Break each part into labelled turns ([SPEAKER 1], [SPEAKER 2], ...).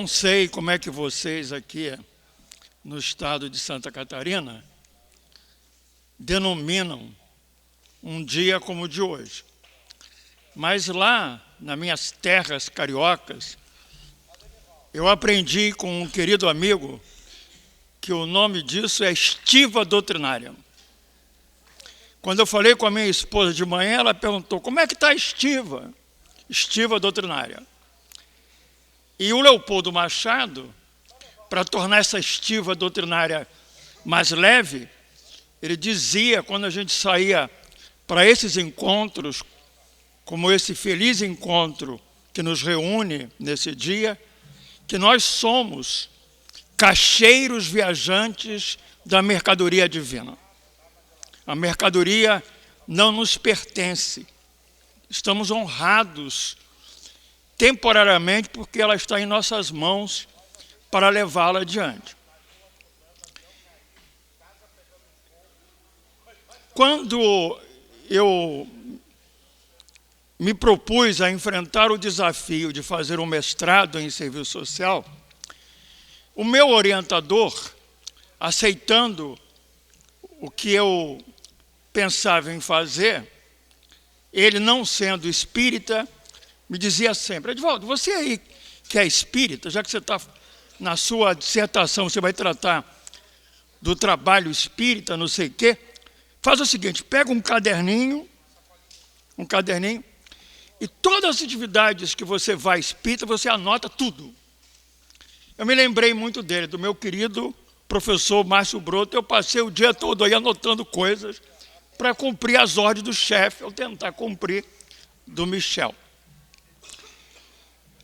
[SPEAKER 1] não sei como é que vocês aqui no estado de Santa Catarina denominam um dia como o de hoje. Mas lá, nas minhas terras cariocas, eu aprendi com um querido amigo que o nome disso é estiva doutrinária. Quando eu falei com a minha esposa de manhã, ela perguntou, como é que está a estiva? Estiva doutrinária. E o Leopoldo Machado, para tornar essa estiva doutrinária mais leve, ele dizia, quando a gente saía para esses encontros, como esse feliz encontro que nos reúne nesse dia, que nós somos caixeiros viajantes da mercadoria divina. A mercadoria não nos pertence. Estamos honrados temporariamente porque ela está em nossas mãos para levá-la adiante. Quando eu me propus a enfrentar o desafio de fazer um mestrado em serviço social, o meu orientador, aceitando o que eu pensava em fazer, ele não sendo espírita, me dizia sempre, Edivaldo, você aí que é espírita, já que você está na sua dissertação, você vai tratar do trabalho espírita, não sei o quê, faz o seguinte, pega um caderninho, e todas as atividades que você vai espírita, você anota tudo. Eu me lembrei muito dele, do meu querido professor Márcio Broto, eu passei o dia todo aí anotando coisas para cumprir as ordens do chefe, ou tentar cumprir do Michel.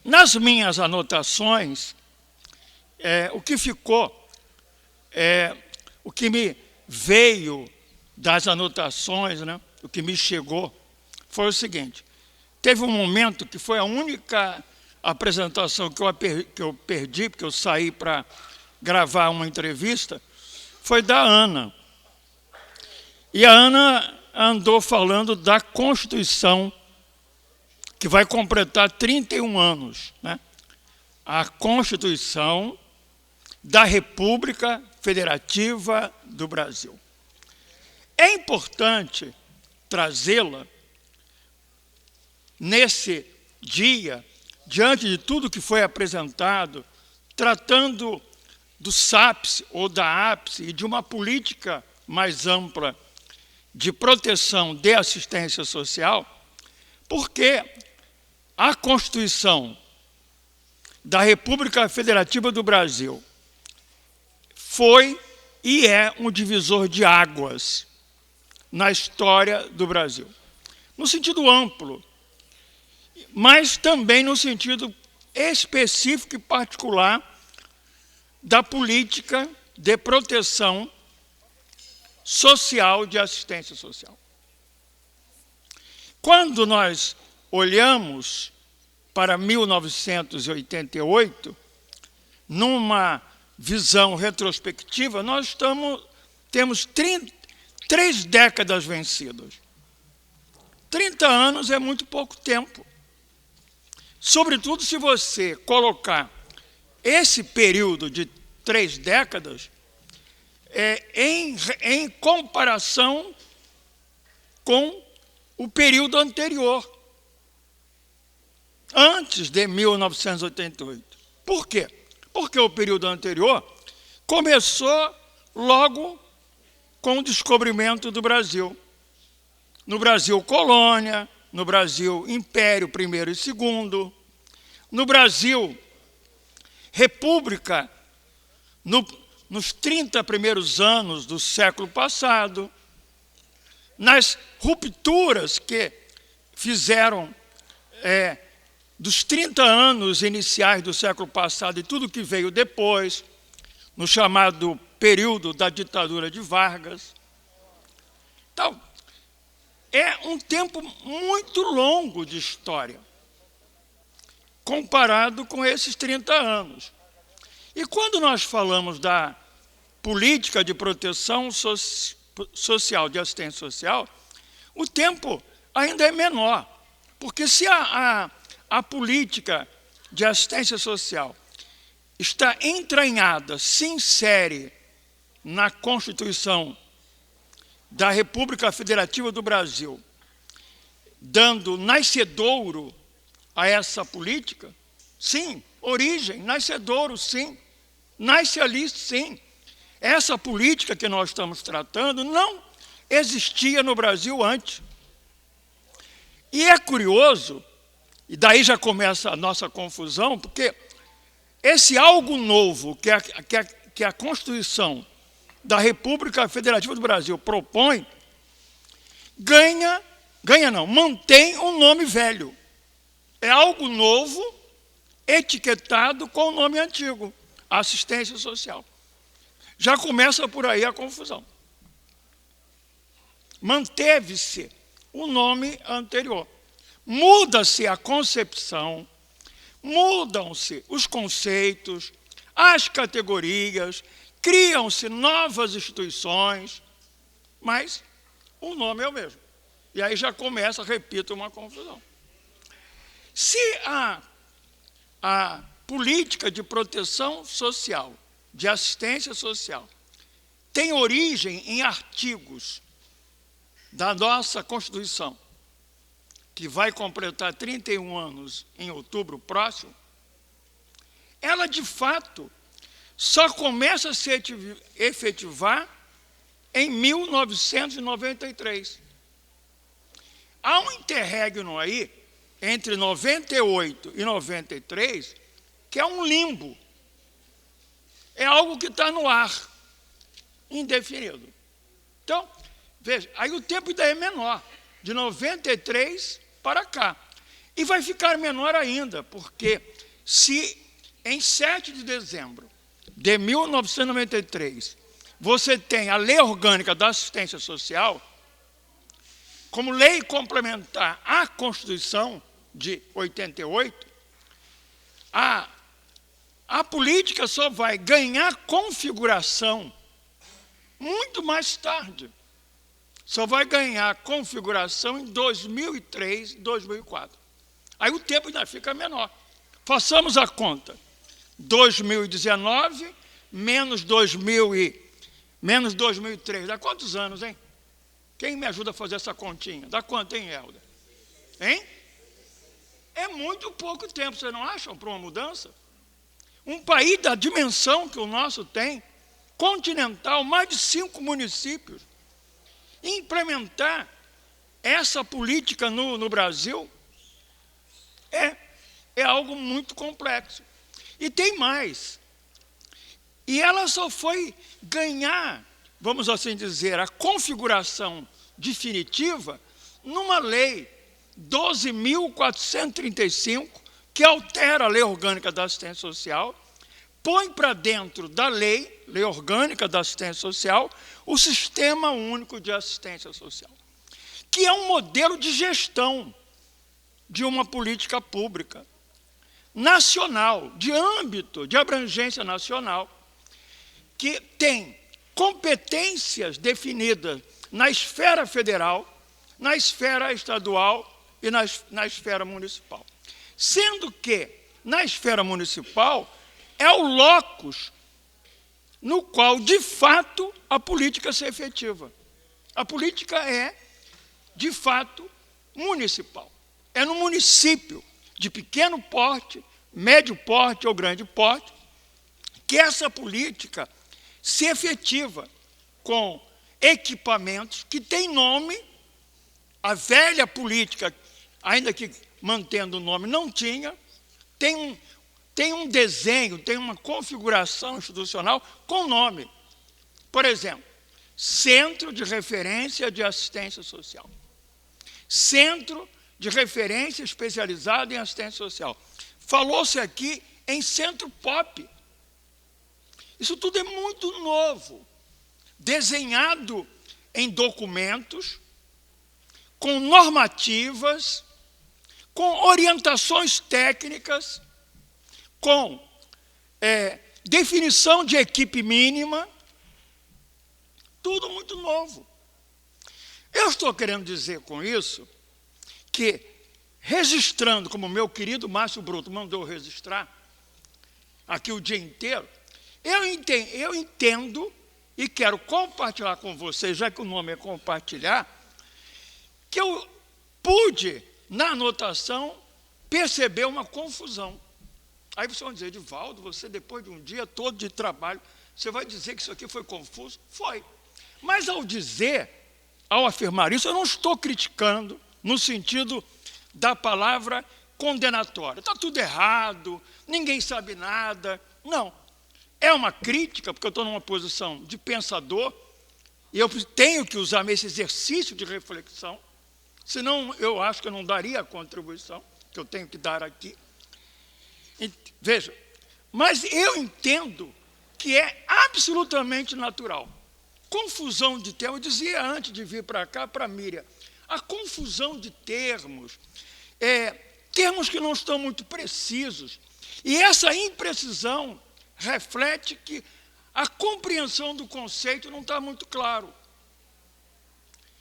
[SPEAKER 1] Nas minhas anotações, o que ficou, o que me veio das anotações, né, o que me chegou, foi o seguinte, teve um momento que foi a única apresentação que eu perdi, porque eu saí para gravar uma entrevista, foi da Ana. E a Ana andou falando da Constituição, que vai completar 31 anos, né? A Constituição da República Federativa do Brasil. É importante trazê-la nesse dia, diante de tudo que foi apresentado, tratando do SAPS ou da APS e de uma política mais ampla de proteção de assistência social, porque a Constituição da República Federativa do Brasil foi e é um divisor de águas na história do Brasil, no sentido amplo, mas também no sentido específico e particular da política de proteção social, de assistência social. Quando nós olhamos para 1988, numa visão retrospectiva, nós temos 3 décadas vencidas. 30 anos é muito pouco tempo. Sobretudo se você colocar esse período de 3 décadas em comparação com o período anterior, antes de 1988. Por quê? Porque o período anterior começou logo com o descobrimento do Brasil. No Brasil, colônia, no Brasil, Império I e II, no Brasil, República, nos 30 primeiros anos do século passado, nas rupturas que fizeram dos 30 anos iniciais do século passado e tudo que veio depois, no chamado período da ditadura de Vargas. Então, é um tempo muito longo de história, comparado com esses 30 anos. E quando nós falamos da política de proteção social, de assistência social, o tempo ainda é menor. Porque se a política de assistência social está entranhada, se insere na Constituição da República Federativa do Brasil, dando nascedouro a essa política? Sim. Origem, nascedouro, sim. Nasce ali, sim. Essa política que nós estamos tratando não existia no Brasil antes. E é curioso, e daí já começa a nossa confusão, porque esse algo novo que a Constituição da República Federativa do Brasil propõe, mantém um nome velho. É algo novo, etiquetado com o nome antigo, assistência social. Já começa por aí a confusão. Manteve-se o nome anterior. Muda-se a concepção, mudam-se os conceitos, as categorias, criam-se novas instituições, mas o nome é o mesmo. E aí já começa, repito, uma confusão. Se a política de proteção social, de assistência social, tem origem em artigos da nossa Constituição, que vai completar 31 anos em outubro próximo, ela, de fato, só começa a se efetivar em 1993. Há um interregno aí, entre 98 e 93, que é um limbo. É algo que está no ar, indefinido. Então, veja, aí o tempo ainda é menor, de 93 para cá. E vai ficar menor ainda, porque se em 7 de dezembro de 1993 você tem a Lei Orgânica da Assistência Social, como lei complementar à Constituição de 88, a política só vai ganhar configuração muito mais tarde. Só vai ganhar configuração em 2003, 2004. Aí o tempo ainda fica menor. Façamos a conta. 2019 menos 2003. Dá quantos anos, hein? Quem me ajuda a fazer essa continha? Dá quanto, hein, Helder? Hein? É muito pouco tempo, vocês não acham, para uma mudança? Um país da dimensão que o nosso tem, continental, mais de 5 municípios, implementar essa política no Brasil é algo muito complexo. E tem mais. E ela só foi ganhar, vamos assim dizer, a configuração definitiva numa lei 12.435, que altera a Lei Orgânica da Assistência Social, põe para dentro da Lei Orgânica da Assistência Social, o Sistema Único de Assistência Social, que é um modelo de gestão de uma política pública nacional, de âmbito, de abrangência nacional, que tem competências definidas na esfera federal, na esfera estadual e na esfera municipal. Sendo que, na esfera municipal, é o locus no qual, de fato, a política se efetiva. A política é, de fato, municipal. É no município, de pequeno porte, médio porte ou grande porte, que essa política se efetiva com equipamentos que têm nome. A velha política, ainda que mantendo o nome, não tinha, tem um desenho, tem uma configuração institucional com nome. Por exemplo, Centro de Referência de Assistência Social. Centro de Referência Especializado em Assistência Social. Falou-se aqui em Centro Pop. Isso tudo é muito novo, desenhado em documentos, com normativas, com orientações técnicas, com definição de equipe mínima, tudo muito novo. Eu estou querendo dizer com isso que, registrando, como meu querido Márcio Bruto mandou registrar, aqui o dia inteiro, eu entendo e quero compartilhar com vocês, já que o nome é compartilhar, que eu pude, na anotação, perceber uma confusão. Aí vocês vão dizer, Edivaldo, você depois de um dia todo de trabalho, você vai dizer que isso aqui foi confuso? Foi. Mas ao afirmar isso, eu não estou criticando no sentido da palavra condenatória. Está tudo errado, ninguém sabe nada. Não. É uma crítica, porque eu estou numa posição de pensador, e eu tenho que usar esse exercício de reflexão, senão eu acho que eu não daria a contribuição que eu tenho que dar aqui. Veja, mas eu entendo que é absolutamente natural. Confusão de termos, eu dizia antes de vir para cá, para a Miriam, a confusão de termos, termos que não estão muito precisos, e essa imprecisão reflete que a compreensão do conceito não está muito claro.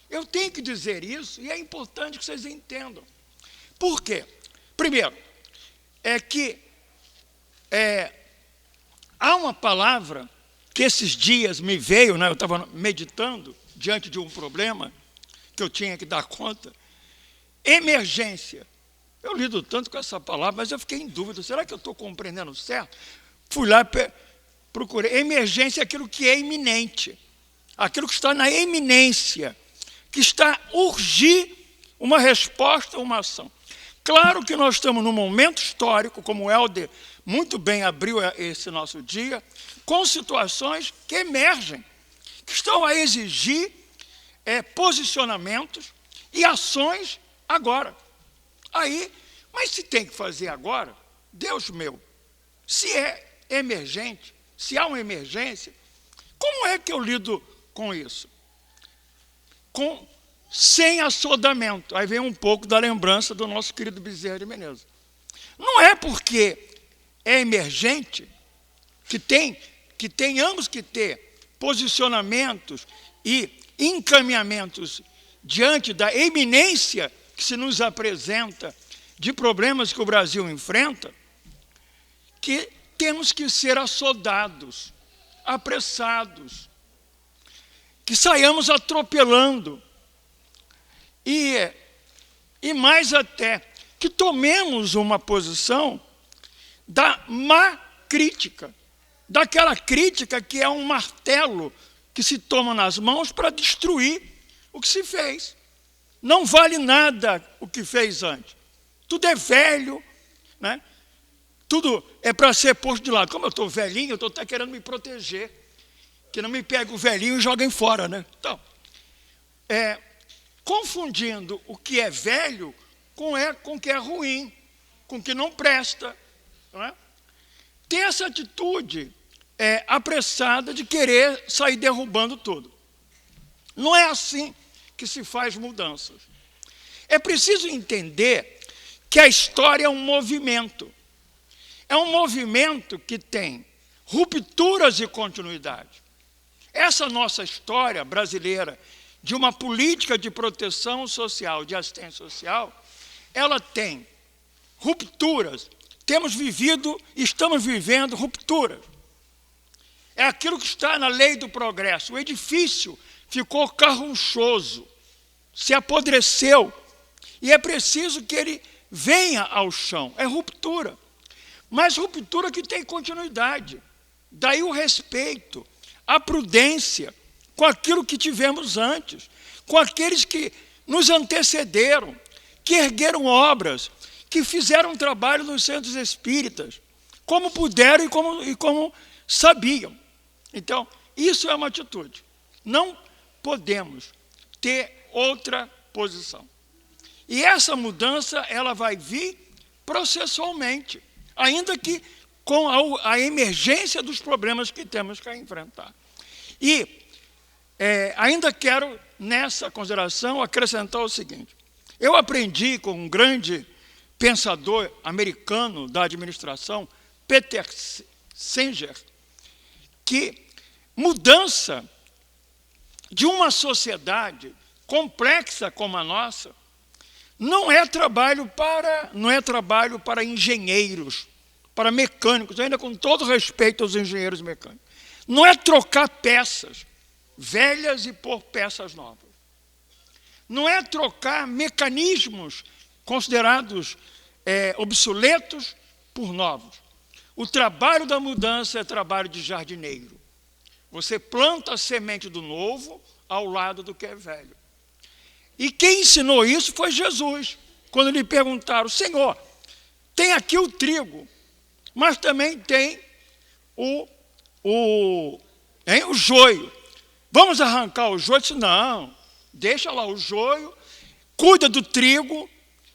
[SPEAKER 1] Eu tenho que dizer isso, e é importante que vocês entendam. Por quê? Primeiro, é que há uma palavra que esses dias me veio, né, eu estava meditando diante de um problema que eu tinha que dar conta, emergência. Eu lido tanto com essa palavra, mas eu fiquei em dúvida, será que eu estou compreendendo certo? Fui lá, procurei. Emergência é aquilo que é iminente, aquilo que está na eminência, que está a urgir uma resposta, uma ação. Claro que nós estamos num momento histórico, como o Helder muito bem abriu esse nosso dia, com situações que emergem, que estão a exigir posicionamentos e ações agora. Mas se tem que fazer agora, Deus meu, se é emergente, se há uma emergência, como é que eu lido com isso? Sem assodamento. Aí vem um pouco da lembrança do nosso querido Bezerra de Menezes. Não é porque é emergente que tenhamos que ter posicionamentos e encaminhamentos diante da eminência que se nos apresenta de problemas que o Brasil enfrenta, que temos que ser assodados, apressados, que saiamos atropelando e mais até, que tomemos uma posição da má crítica, daquela crítica que é um martelo que se toma nas mãos para destruir o que se fez. Não vale nada o que fez antes. Tudo é velho, né? Tudo é para ser posto de lado. Como eu estou velhinho, eu estou até querendo me proteger, que não me pegue o velhinho e joguem fora, né? Então, confundindo o que é velho com o que é ruim, com o que não presta. Não é? Ter essa atitude apressada de querer sair derrubando tudo. Não é assim que se faz mudanças. É preciso entender que a história é um movimento. É um movimento que tem rupturas e continuidade. Essa nossa história brasileira de uma política de proteção social, de assistência social, ela tem rupturas. Temos vivido e estamos vivendo rupturas. É aquilo que está na lei do progresso. O edifício ficou carranchoso, se apodreceu, e é preciso que ele venha ao chão. É ruptura. Mas ruptura que tem continuidade. Daí o respeito, a prudência com aquilo que tivemos antes, com aqueles que nos antecederam, que ergueram obras, que fizeram um trabalho nos centros espíritas, como puderam e como sabiam. Então, isso é uma atitude. Não podemos ter outra posição. E essa mudança, ela vai vir processualmente, ainda que com a emergência dos problemas que temos que enfrentar. E ainda quero, nessa consideração, acrescentar o seguinte. Eu aprendi com um grande pensador americano da administração, Peter Singer, que mudança de uma sociedade complexa como a nossa não é trabalho para engenheiros, para mecânicos, ainda com todo respeito aos engenheiros mecânicos. Não é trocar peças velhas e pôr peças novas. Não é trocar mecanismos considerados obsoletos por novos. O trabalho da mudança é trabalho de jardineiro. Você planta a semente do novo ao lado do que é velho. E quem ensinou isso foi Jesus. Quando lhe perguntaram, Senhor, tem aqui o trigo, mas também tem o joio. Vamos arrancar o joio? Eu disse, não, deixa lá o joio, cuida do trigo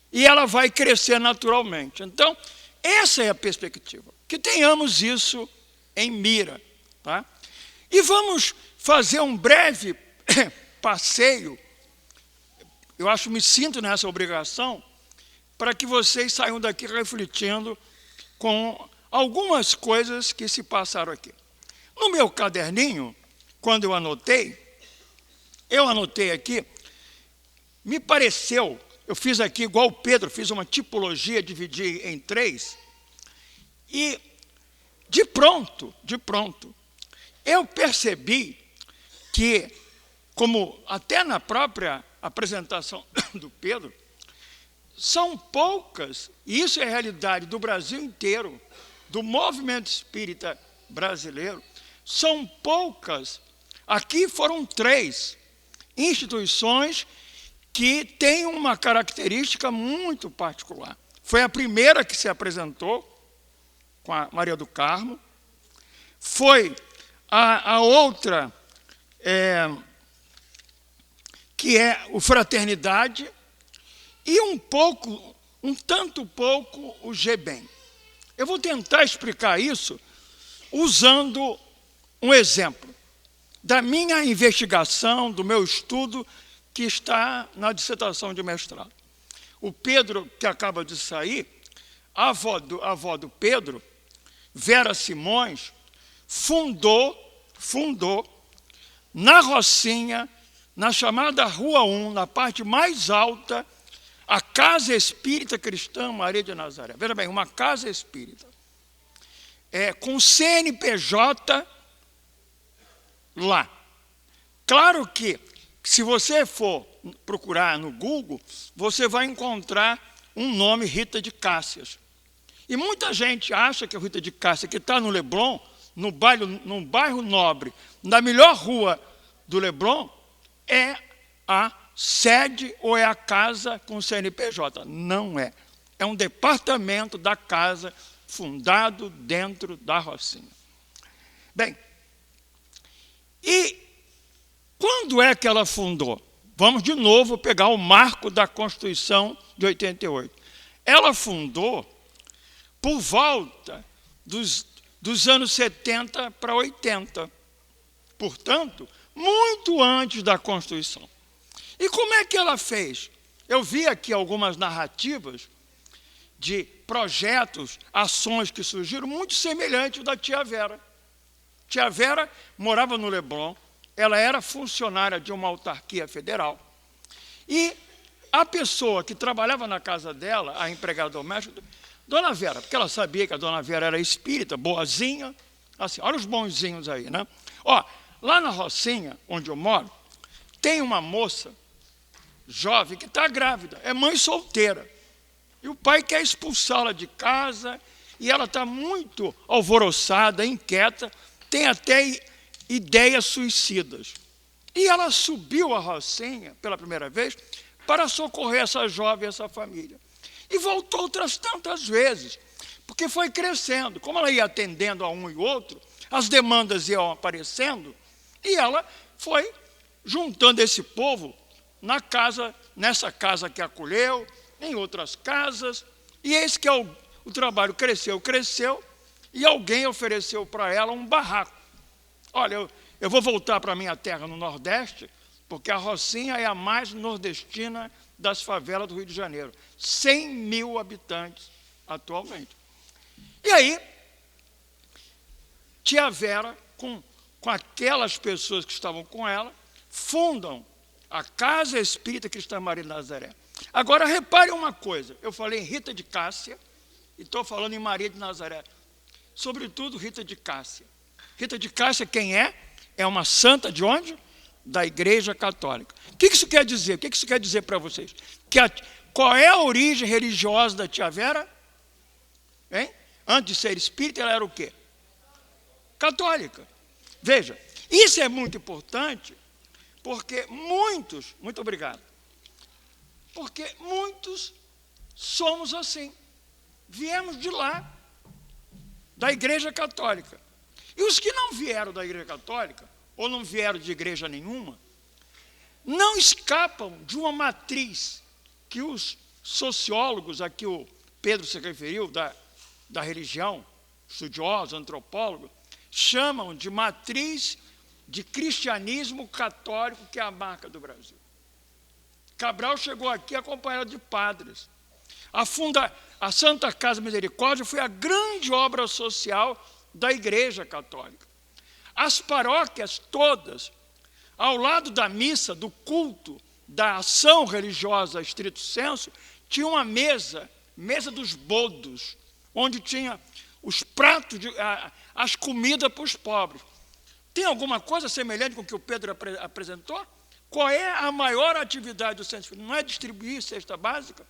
[SPEAKER 1] e ela vai crescer naturalmente. Então, essa é a perspectiva. Que tenhamos isso em mira. Tá? E vamos fazer um breve passeio. Eu me sinto nessa obrigação para que vocês saiam daqui refletindo com algumas coisas que se passaram aqui. No meu caderninho, quando eu anotei aqui, me pareceu, eu fiz aqui igual o Pedro, fiz uma tipologia, dividi em 3, e de pronto, eu percebi que, como até na própria apresentação do Pedro, são poucas, e isso é a realidade do Brasil inteiro, do movimento espírita brasileiro, são poucas, aqui foram 3 instituições que têm uma característica muito particular. Foi a primeira que se apresentou, com a Maria do Carmo, foi a outra, que é o Fraternidade, e um tanto pouco o GBEM. Eu vou tentar explicar isso usando um exemplo da minha investigação, do meu estudo, que está na dissertação de mestrado. O Pedro, que acaba de sair, a avó do Pedro, Vera Simões, fundou na Rocinha, na chamada Rua 1, na parte mais alta, a Casa Espírita Cristã Maria de Nazaré. Veja bem, uma casa espírita. Com CNPJ lá. Claro que, se você for procurar no Google, você vai encontrar um nome, Rita de Cássias. E muita gente acha que a Rita de Cássia, que está no Leblon, no bairro nobre, na melhor rua do Leblon, é a sede ou é a casa com CNPJ. Não é. É um departamento da casa fundado dentro da Rocinha. Bem, e quando é que ela fundou? Vamos de novo pegar o marco da Constituição de 88. Ela fundou por volta dos anos 70 para 80. Portanto, muito antes da Constituição. E como é que ela fez? Eu vi aqui algumas narrativas de projetos, ações que surgiram, muito semelhantes da tia Vera. Tia Vera morava no Leblon, ela era funcionária de uma autarquia federal. E a pessoa que trabalhava na casa dela, a empregada doméstica, Dona Vera, porque ela sabia que a Dona Vera era espírita, boazinha, assim, olha os bonzinhos aí, né? Lá na Rocinha, onde eu moro, tem uma moça jovem que está grávida, é mãe solteira. E o pai quer expulsá-la de casa, e ela está muito alvoroçada, inquieta, tem até ideias suicidas. E ela subiu a Rocinha, pela primeira vez, para socorrer essa jovem, essa família. E voltou outras tantas vezes, porque foi crescendo. Como ela ia atendendo a um e outro, as demandas iam aparecendo, e ela foi juntando esse povo nessa casa que acolheu, em outras casas, e eis que o trabalho cresceu, e alguém ofereceu para ela um barraco. Olha, eu vou voltar para a minha terra no Nordeste, porque a Rocinha é a mais nordestina das favelas do Rio de Janeiro. 100 mil habitantes atualmente. E aí, tia Vera, com aquelas pessoas que estavam com ela, fundam a Casa Espírita Cristã Maria de Nazaré. Agora, repare uma coisa. Eu falei em Rita de Cássia, e estou falando em Maria de Nazaré. Sobretudo Rita de Cássia. Rita de Cássia, quem é? É uma santa de onde? Da Igreja Católica. O que isso quer dizer? O que isso quer dizer para vocês? Qual é a origem religiosa da tia Vera? Hein? Antes de ser espírita, ela era o quê? Católica. Veja, isso é muito importante, porque muitos, muito obrigado, porque muitos somos assim. Viemos de lá, da Igreja Católica. E os que não vieram da Igreja Católica, ou não vieram de igreja nenhuma, não escapam de uma matriz que os sociólogos, a que o Pedro se referiu, da religião, estudiosos, antropólogos, chamam de matriz de cristianismo católico, que é a marca do Brasil. Cabral chegou aqui acompanhado de padres. A Santa Casa Misericórdia foi a grande obra social da Igreja Católica. As paróquias todas, ao lado da missa, do culto, da ação religiosa estrito senso, tinha uma mesa dos bodos, onde tinha os pratos, as comidas para os pobres. Tem alguma coisa semelhante com o que o Pedro apresentou? Qual é a maior atividade do centro espírita? Não é distribuir cesta básica?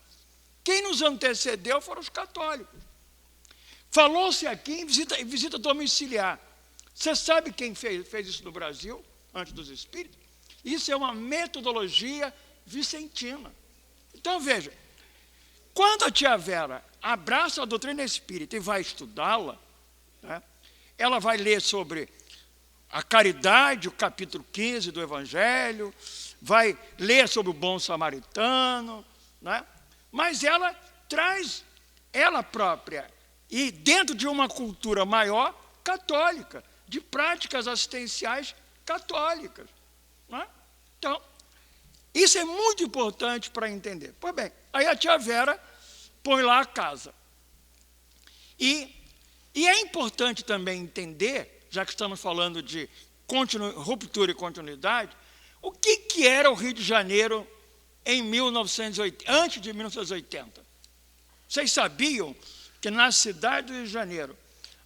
[SPEAKER 1] Quem nos antecedeu foram os católicos. Falou-se aqui em visita domiciliar. Você sabe quem fez isso no Brasil, antes dos espíritos? Isso é uma metodologia vicentina. Então, veja, quando a tia Vera abraça a doutrina espírita e vai estudá-la, né, ela vai ler sobre a caridade, o capítulo 15 do Evangelho, vai ler sobre o bom samaritano, né, mas ela traz ela própria, e dentro de uma cultura maior, católica, de práticas assistenciais católicas. Né? Então, isso é muito importante para entender. Pois bem, aí a tia Vera põe lá a casa. E é importante também entender, já que estamos falando de ruptura e continuidade, o que era o Rio de Janeiro em 1980, antes de 1980. Vocês sabiam que na cidade do Rio de Janeiro,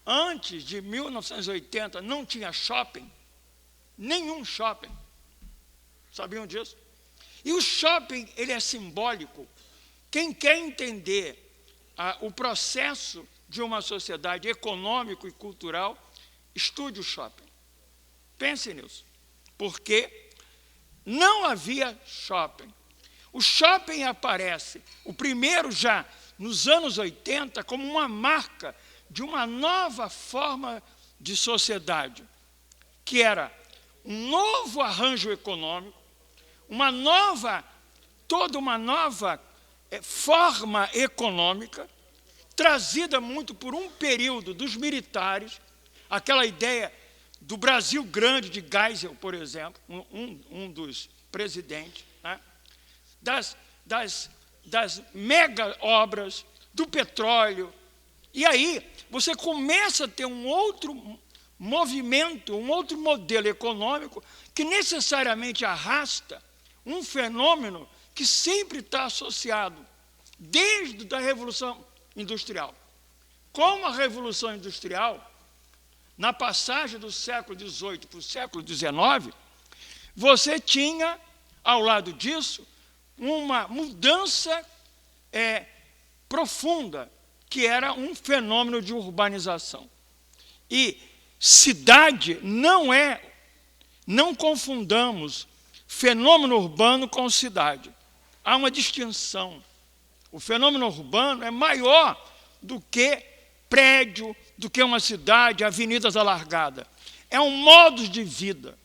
[SPEAKER 1] antes de 1980, não tinha shopping? Nenhum shopping. Sabiam disso? E o shopping, ele é simbólico. Quem quer entender o processo de uma sociedade econômico e cultural, estude o shopping. Pense nisso. Porque não havia shopping. O shopping aparece, o primeiro já nos anos 80, como uma marca de uma nova forma de sociedade, que era um novo arranjo econômico, toda uma nova forma econômica, trazida muito por um período dos militares, aquela ideia do Brasil grande de Geisel, por exemplo, um dos presidentes, né? das mega obras, do petróleo. E aí você começa a ter um outro movimento, um outro modelo econômico que necessariamente arrasta um fenômeno que sempre está associado, desde a Revolução Industrial. Como a Revolução Industrial, na passagem do século XVIII para o século XIX, você tinha, ao lado disso, uma mudança profunda, que era um fenômeno de urbanização. E cidade não confundamos fenômeno urbano com cidade. Há uma distinção. O fenômeno urbano é maior do que prédio, do que uma cidade, avenidas alargadas. É um modo de vida.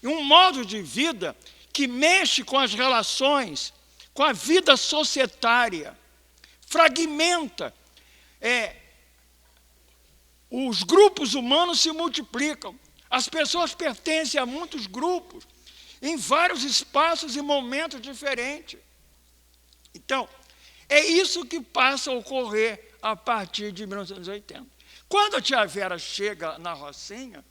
[SPEAKER 1] E um modo de vida que mexe com as relações, com a vida societária, fragmenta. Os grupos humanos se multiplicam. As pessoas pertencem a muitos grupos, em vários espaços e momentos diferentes. Então, é isso que passa a ocorrer a partir de 1980. Quando a tia Vera chega na Rocinha,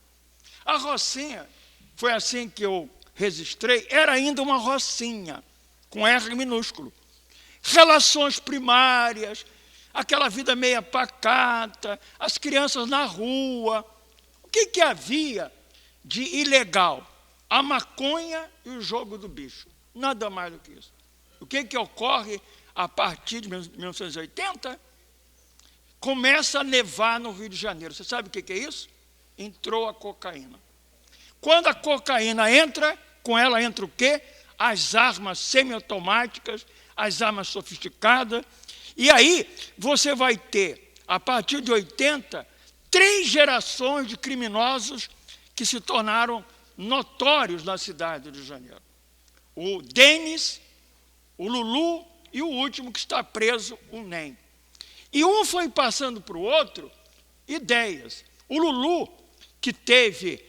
[SPEAKER 1] a Rocinha, foi assim que eu registrei, era ainda uma Rocinha, com R minúsculo. Relações primárias, aquela vida meia pacata, as crianças na rua. O que havia de ilegal? A maconha e o jogo do bicho. Nada mais do que isso. O que ocorre a partir de 1980? Começa a nevar no Rio de Janeiro. Você sabe o que é isso? Entrou a cocaína. Quando a cocaína entra, com ela entra o quê? As armas semiautomáticas, as armas sofisticadas. E aí você vai ter, a partir de 80, 3 gerações de criminosos que se tornaram notórios na cidade do Rio de Janeiro. O Denis, o Lulu e o último que está preso, o NEM. E um foi passando para o outro ideias. O Lulu, que teve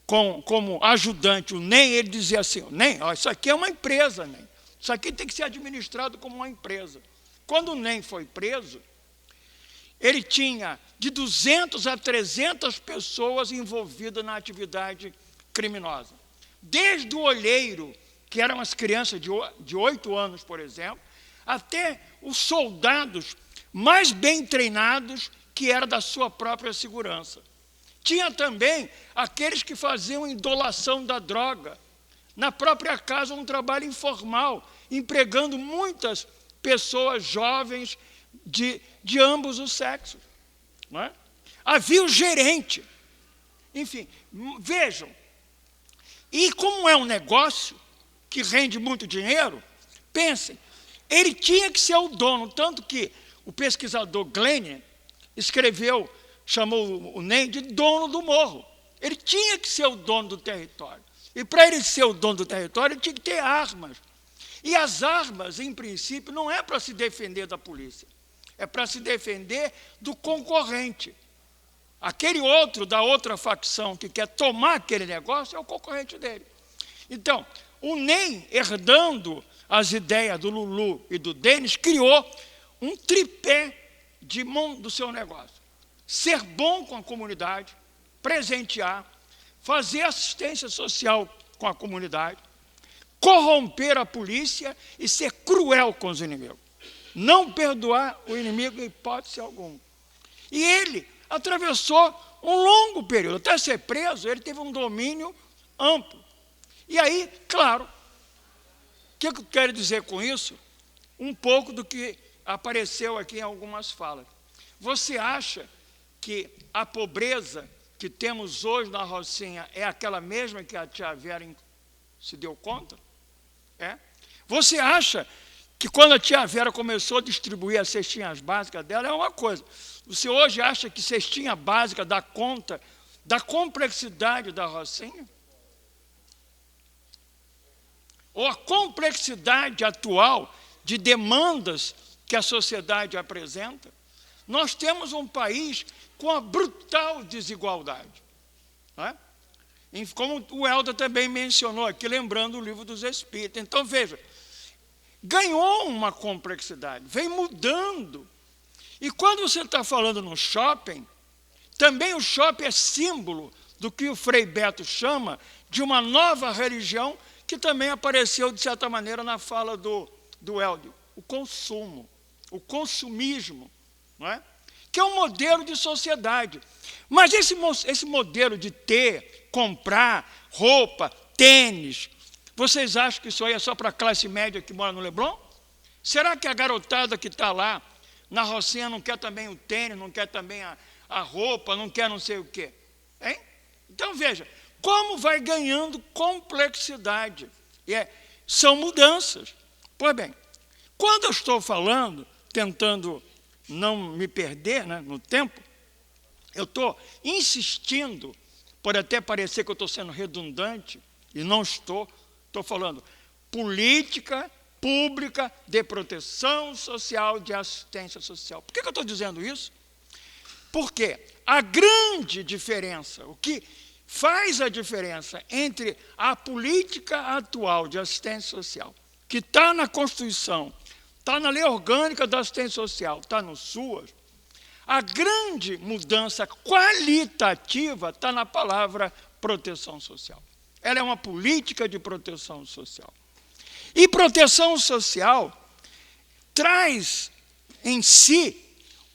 [SPEAKER 1] como ajudante o NEM, ele dizia assim, NEM, ó, isso aqui é uma empresa, NEM. Isso aqui tem que ser administrado como uma empresa. Quando o NEM foi preso, ele tinha de 200 a 300 pessoas envolvidas na atividade criminosa. Desde o olheiro, que eram as crianças de 8 anos, por exemplo, até os soldados mais bem treinados, que era da sua própria segurança. Tinha também aqueles que faziam indolação da droga, na própria casa, um trabalho informal, empregando muitas pessoas jovens de ambos os sexos. Não é? Havia o gerente. Enfim, vejam. E como é um negócio que rende muito dinheiro, pensem, ele tinha que ser o dono, tanto que o pesquisador Glenn escreveu, chamou o NEM de dono do morro. Ele tinha que ser o dono do território. E para ele ser o dono do território, ele tinha que ter armas. E as armas, em princípio, não é para se defender da polícia. É para se defender do concorrente. Aquele outro, da outra facção, que quer tomar aquele negócio, é o concorrente dele. Então, o NEM, herdando as ideias do Lulu e do Denis, criou um tripé do seu negócio. Ser bom com a comunidade, presentear, fazer assistência social com a comunidade, corromper a polícia e ser cruel com os inimigos. Não perdoar o inimigo em hipótese alguma. E ele atravessou um longo período. Até ser preso, ele teve um domínio amplo. E aí, claro, o que eu quero dizer com isso? Um pouco do que apareceu aqui em algumas falas. Você acha que a pobreza que temos hoje na Rocinha é aquela mesma que a tia Vera se deu conta? É? Você acha que quando a tia Vera começou a distribuir as cestinhas básicas dela, é uma coisa. Você hoje acha que cestinha básica dá conta da complexidade da Rocinha? Ou a complexidade atual de demandas que a sociedade apresenta? Nós temos um país com uma brutal desigualdade. Não é? Como o Helder também mencionou aqui, lembrando o Livro dos Espíritos. Então, veja, ganhou uma complexidade, vem mudando. E quando você está falando no shopping, também o shopping é símbolo do que o Frei Beto chama de uma nova religião, que também apareceu, de certa maneira, na fala do Helder. O consumo, o consumismo, não é? Que é um modelo de sociedade. Mas esse modelo de ter, comprar roupa, tênis, vocês acham que isso aí é só para a classe média que mora no Leblon? Será que a garotada que está lá na Rocinha não quer também o tênis, não quer também a roupa, não quer não sei o quê? Hein? Então, veja, como vai ganhando complexidade. São mudanças. Pois bem, quando eu estou falando, tentando não me perder, né, no tempo, eu estou insistindo, pode até parecer que eu estou sendo redundante, e não estou falando política pública de proteção social, de assistência social. Por que eu estou dizendo isso? Porque a grande diferença, o que faz a diferença entre a política atual de assistência social, que está na Constituição, está na Lei Orgânica da Assistência Social, está no SUAS, a grande mudança qualitativa está na palavra proteção social. Ela é uma política de proteção social. E proteção social traz em si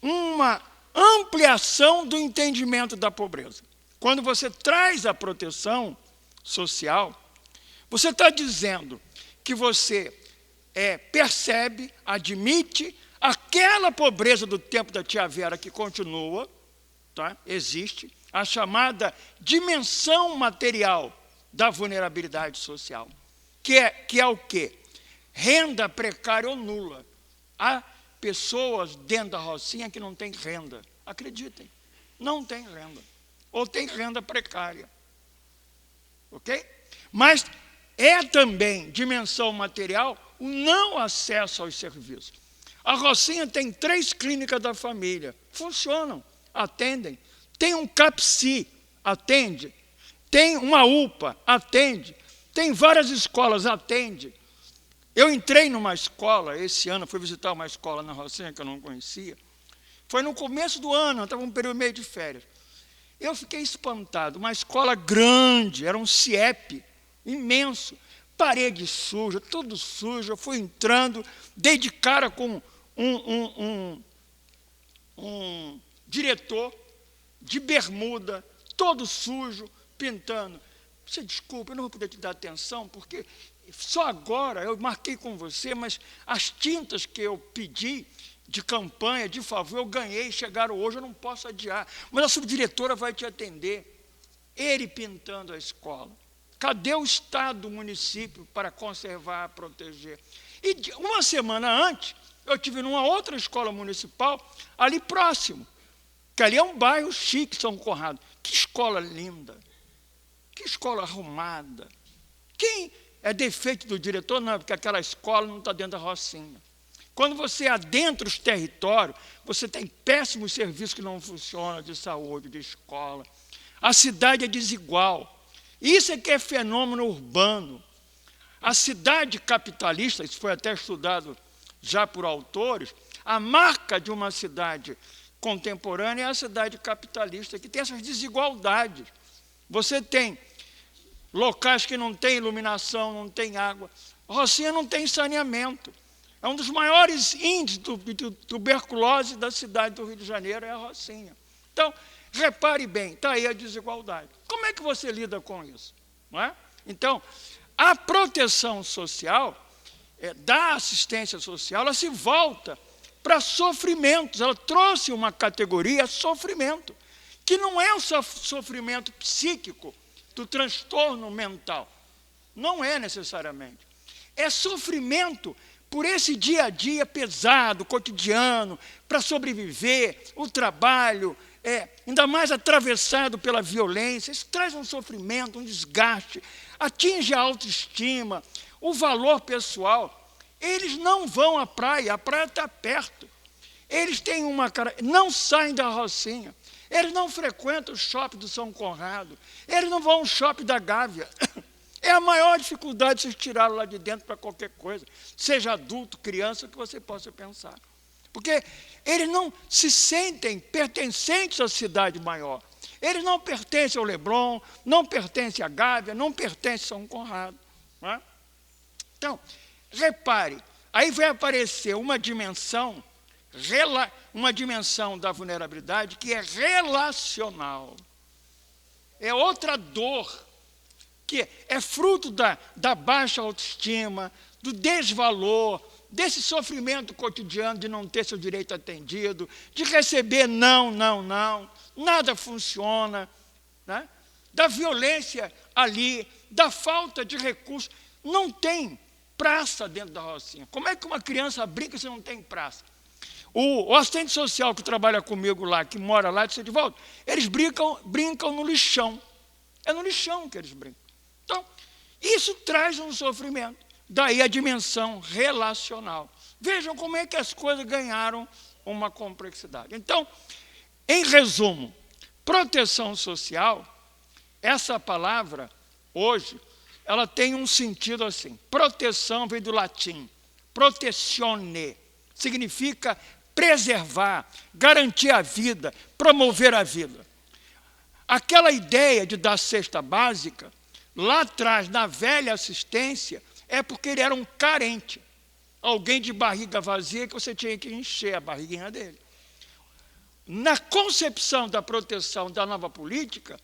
[SPEAKER 1] uma ampliação do entendimento da pobreza. Quando você traz a proteção social, você está dizendo que você percebe, admite aquela pobreza do tempo da tia Vera que continua, tá? Existe, a chamada dimensão material da vulnerabilidade social, que é o quê? Renda precária ou nula. Há pessoas dentro da Rocinha que não têm renda. Acreditem, não tem renda. Ou tem renda precária. Ok? Mas é também dimensão material o não acesso aos serviços. A Rocinha tem 3 clínicas da família. Funcionam, atendem. Tem um CAPSI, atende. Tem uma UPA, atende. Tem várias escolas, atende. Eu entrei numa escola, esse ano, fui visitar uma escola na Rocinha que eu não conhecia. Foi no começo do ano, estava um período meio de férias. Eu fiquei espantado, uma escola grande, era um CIEP, imenso, parede suja, tudo sujo. Eu fui entrando, dei de cara com um diretor de bermuda, todo sujo, pintando. Você desculpa, eu não vou poder te dar atenção, porque só agora eu marquei com você, mas as tintas que eu pedi de campanha, de favor, eu ganhei, chegaram hoje, eu não posso adiar. Mas a subdiretora vai te atender. Ele pintando a escola. Cadê o Estado, o município, para conservar, proteger? E uma semana antes, eu estive numa outra escola municipal, ali próximo, que ali é um bairro chique, São Conrado. Que escola linda, que escola arrumada. Quem é defeito do diretor? Não, porque aquela escola não está dentro da Rocinha. Quando você adentra os territórios, você tem péssimos serviços que não funcionam, de saúde, de escola. A cidade é desigual. Isso é que é fenômeno urbano. A cidade capitalista, isso foi até estudado já por autores, a marca de uma cidade contemporânea é a cidade capitalista, que tem essas desigualdades. Você tem locais que não têm iluminação, não tem água. Rocinha não tem saneamento. É um dos maiores índices de tuberculose da cidade do Rio de Janeiro, é a Rocinha. Então, repare bem, está aí a desigualdade. Como é que você lida com isso? Não é? Então, a proteção social, da assistência social, ela se volta para sofrimentos. Ela trouxe uma categoria, sofrimento, que não é o sofrimento psíquico do transtorno mental. Não é necessariamente. É sofrimento por esse dia a dia pesado, cotidiano, para sobreviver, o trabalho, ainda mais atravessado pela violência. Isso traz um sofrimento, um desgaste, atinge a autoestima, o valor pessoal. Eles não vão à praia, a praia está perto. Eles têm não saem da Rocinha, eles não frequentam o shopping do São Conrado, eles não vão ao shopping da Gávea. É a maior dificuldade vocês tirá-lo lá de dentro para qualquer coisa, seja adulto, criança, o que você possa pensar. Porque eles não se sentem pertencentes à cidade maior. Eles não pertencem ao Leblon, não pertencem à Gávea, não pertencem a São Conrado. Não é? Então, repare, aí vai aparecer uma dimensão da vulnerabilidade que é relacional. É outra dor, que é fruto da baixa autoestima, do desvalor, desse sofrimento cotidiano de não ter seu direito atendido, de receber não, nada funciona, né? Da violência ali, da falta de recursos. Não tem praça dentro da Rocinha. Como é que uma criança brinca se não tem praça? O assistente social que trabalha comigo lá, que mora lá, disse de volta, eles brincam no lixão. É no lixão que eles brincam. Então, isso traz um sofrimento. Daí a dimensão relacional. Vejam como é que as coisas ganharam uma complexidade. Então, em resumo, proteção social, essa palavra, hoje, ela tem um sentido assim. Proteção vem do latim, protetione, significa preservar, garantir a vida, promover a vida. Aquela ideia de dar cesta básica, lá atrás, na velha assistência, é porque ele era um carente. Alguém de barriga vazia que você tinha que encher a barriguinha dele. na concepção da proteção da nova política,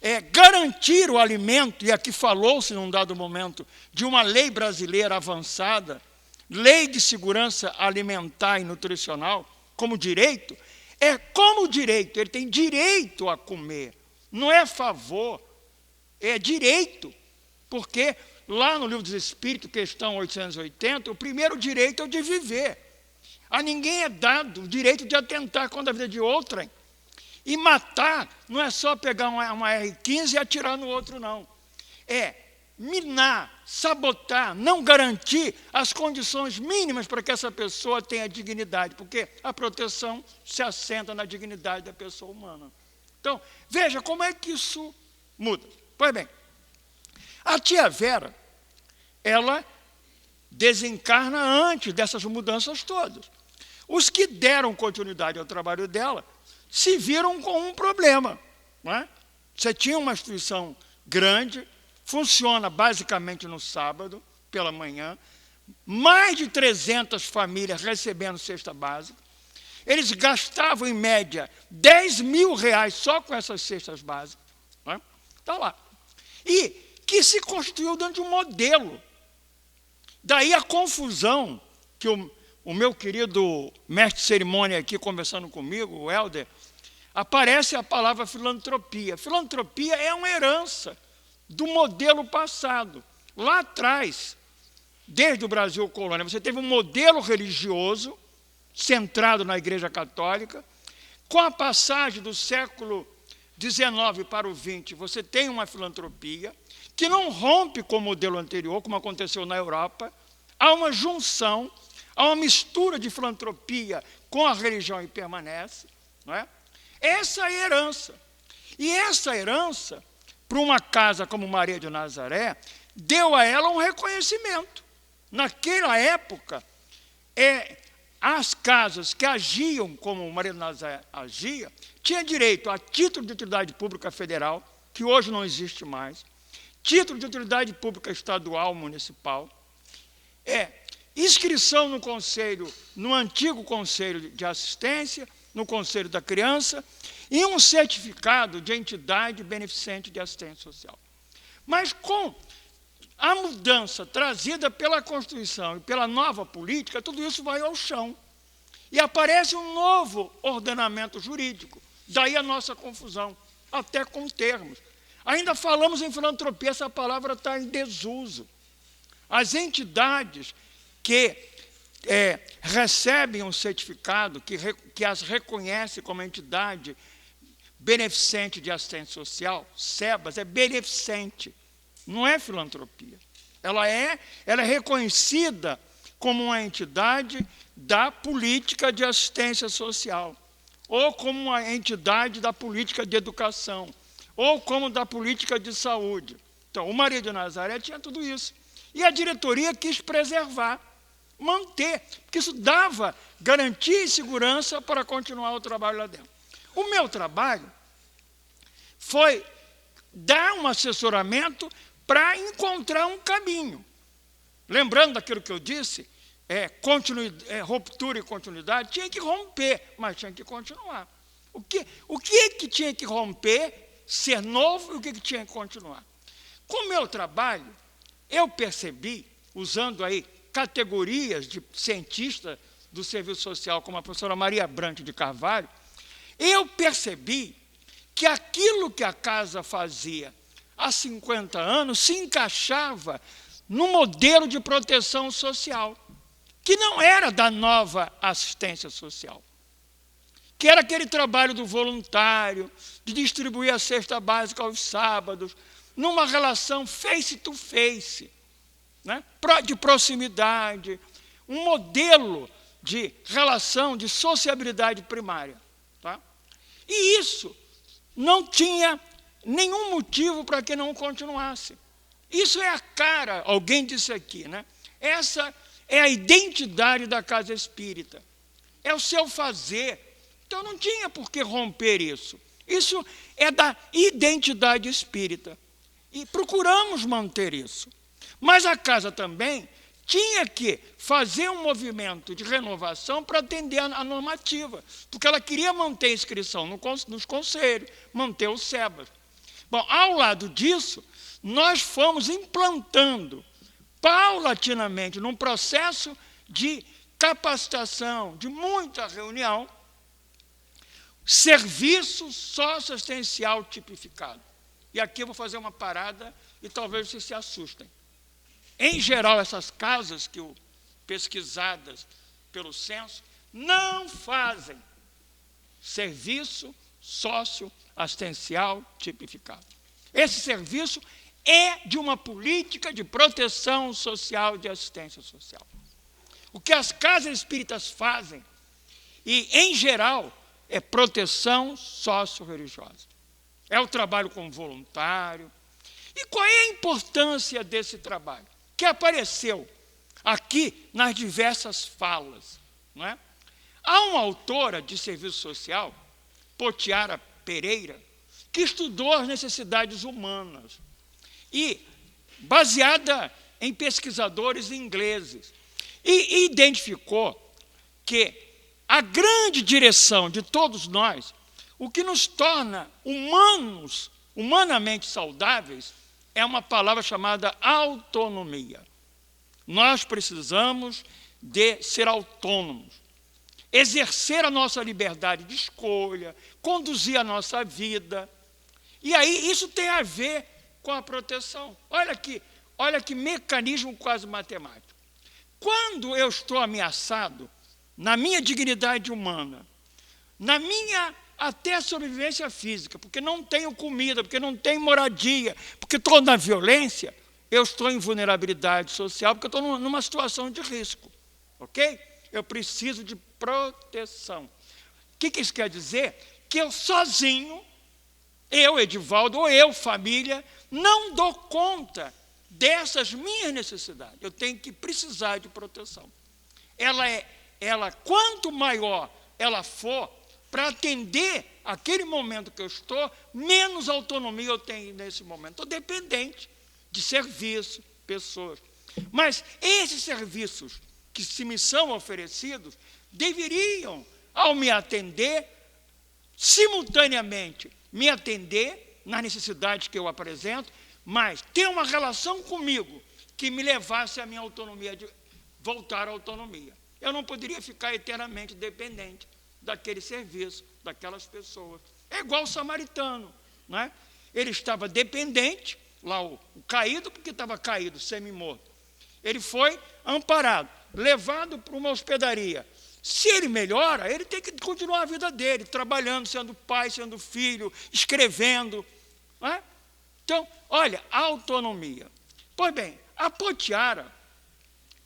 [SPEAKER 1] é garantir o alimento, e aqui falou-se num dado momento de uma lei brasileira avançada, lei de segurança alimentar e nutricional, como direito, como direito, ele tem direito a comer, não é favor, é direito, porque lá no Livro dos Espíritos, questão 880, o primeiro direito é o de viver. A ninguém é dado o direito de atentar contra a vida de outrem. E matar não é só pegar uma R-15 e atirar no outro, não. É minar, sabotar, não garantir as condições mínimas para que essa pessoa tenha dignidade, porque a proteção se assenta na dignidade da pessoa humana. Então, veja como é que isso muda. Pois bem, a tia Vera, ela desencarna antes dessas mudanças todas. Os que deram continuidade ao trabalho dela se viram com um problema. Não é? Você tinha uma instituição grande, funciona basicamente no sábado, pela manhã, mais de 300 famílias recebendo cesta básica. Eles gastavam, em média, R$10.000 só com essas cestas básicas. Está lá. E que se constituiu dentro de um modelo. Daí a confusão que o meu querido mestre de cerimônia aqui, conversando comigo, o Helder, aparece a palavra filantropia. Filantropia é uma herança do modelo passado. Lá atrás, desde o Brasil colônia, você teve um modelo religioso centrado na Igreja Católica. Com a passagem do século XIX para o XX, você tem uma filantropia que não rompe com o modelo anterior, como aconteceu na Europa. Há uma junção, há uma mistura de filantropia com a religião e permanece. Não é? Essa é a herança. E essa herança, para uma casa como Maria de Nazaré, deu a ela um reconhecimento. Naquela época, as casas que agiam como Maria de Nazaré agia, tinham direito a título de utilidade pública federal, que hoje não existe mais, título de utilidade pública estadual, municipal, inscrição no conselho, no antigo conselho de assistência, no conselho da criança, e um certificado de entidade beneficente de assistência social. Mas com a mudança trazida pela Constituição e pela nova política, tudo isso vai ao chão. E aparece um novo ordenamento jurídico. Daí a nossa confusão, até com termos. Ainda falamos em filantropia, essa palavra está em desuso. As entidades que recebem um certificado, que as reconhece como entidade beneficente de assistência social, SEBAS, é beneficente, não é filantropia. Ela é reconhecida como uma entidade da política de assistência social, ou como uma entidade da política de educação, ou como da política de saúde. Então, o Maria de Nazaré tinha tudo isso. E a diretoria quis preservar, manter, porque isso dava garantia e segurança para continuar o trabalho lá dentro. O meu trabalho foi dar um assessoramento para encontrar um caminho. Lembrando daquilo que eu disse, ruptura e continuidade, tinha que romper, mas tinha que continuar. O que tinha que romper, ser novo, e o que tinha que continuar? Com o meu trabalho, eu percebi, usando aí categorias de cientistas do serviço social, como a professora Maria Branco de Carvalho, eu percebi que aquilo que a casa fazia há 50 anos se encaixava no modelo de proteção social, que não era da nova assistência social, que era aquele trabalho do voluntário, de distribuir a cesta básica aos sábados, numa relação face-to-face, né? De proximidade, um modelo de relação de sociabilidade primária. Tá? E isso não tinha nenhum motivo para que não continuasse. Isso é a cara, alguém disse aqui, né? Essa é a identidade da casa espírita. É o seu fazer. Então não tinha por que romper isso. Isso é da identidade espírita. E procuramos manter isso. Mas a casa também tinha que fazer um movimento de renovação para atender a normativa, porque ela queria manter a inscrição nos conselhos, manter o SEBAS. Bom, ao lado disso, nós fomos implantando paulatinamente, num processo de capacitação, de muita reunião, serviço socioassistencial tipificado. E aqui eu vou fazer uma parada e talvez vocês se assustem. Em geral, essas casas pesquisadas pelo censo não fazem serviço socioassistencial tipificado. Esse serviço é de uma política de proteção social e de assistência social. O que as casas espíritas fazem, e em geral, é proteção socio-religiosa. É o trabalho com voluntário. E qual é a importância desse trabalho? Que apareceu aqui nas diversas falas. Não é? Há uma autora de serviço social, Potiara Pereira, que estudou as necessidades humanas e baseada em pesquisadores ingleses, e identificou que a grande direção de todos nós, o que nos torna humanamente saudáveis, é uma palavra chamada autonomia. Nós precisamos de ser autônomos, exercer a nossa liberdade de escolha, conduzir a nossa vida. E aí isso tem a ver com a proteção. Olha que mecanismo quase matemático. Quando eu estou ameaçado, na minha dignidade humana, na minha até sobrevivência física, porque não tenho comida, porque não tenho moradia, porque estou na violência, eu estou em vulnerabilidade social, porque eu estou numa situação de risco. Ok? Eu preciso de proteção. O que isso quer dizer? Que eu sozinho, eu, Edivaldo, ou eu, família, não dou conta dessas minhas necessidades. Eu tenho que precisar de proteção. Quanto maior ela for, para atender aquele momento que eu estou, menos autonomia eu tenho nesse momento. Estou dependente de serviço, pessoas. Mas esses serviços que se me são oferecidos deveriam, ao me atender, simultaneamente me atender nas necessidades que eu apresento, mas ter uma relação comigo que me levasse à minha autonomia, de voltar à autonomia. Eu não poderia ficar eternamente dependente daquele serviço, daquelas pessoas. É igual o samaritano. Não é? Ele estava dependente, lá o caído, porque estava caído, semi-morto. Ele foi amparado, levado para uma hospedaria. Se ele melhora, ele tem que continuar a vida dele, trabalhando, sendo pai, sendo filho, escrevendo. Não é? Então, olha, a autonomia. Pois bem, a Potiara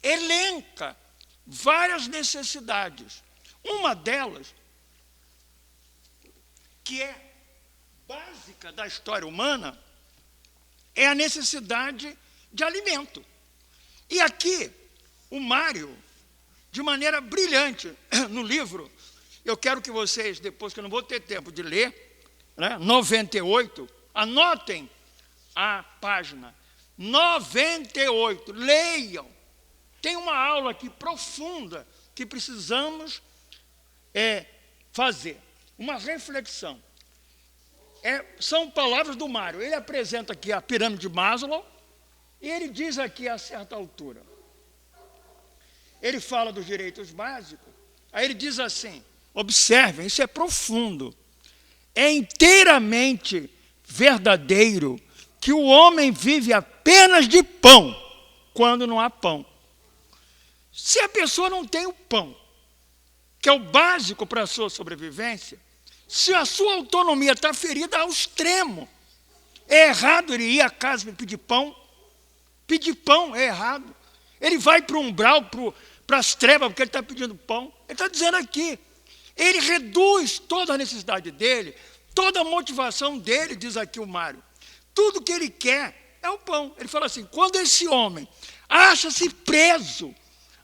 [SPEAKER 1] elenca várias necessidades. Uma delas, que é básica da história humana, é a necessidade de alimento. E aqui, o Mário, de maneira brilhante, no livro, eu quero que vocês, depois que eu não vou ter tempo de ler, 98, anotem a página 98, leiam. Tem uma aula aqui profunda que precisamos fazer, uma reflexão. São palavras do Mário. Ele apresenta aqui a pirâmide de Maslow e ele diz aqui a certa altura. Ele fala dos direitos básicos, aí ele diz assim, observem, isso é profundo. É inteiramente verdadeiro que o homem vive apenas de pão, quando não há pão. Se a pessoa não tem o pão, que é o básico para a sua sobrevivência, se a sua autonomia está ferida ao extremo, é errado ele ir à casa e pedir pão. Pedir pão é errado. Ele vai para o umbral, para as trevas, porque ele está pedindo pão. Ele está dizendo aqui, ele reduz toda a necessidade dele, toda a motivação dele, diz aqui o Mário. Tudo que ele quer é o pão. Ele fala assim, quando esse homem acha-se preso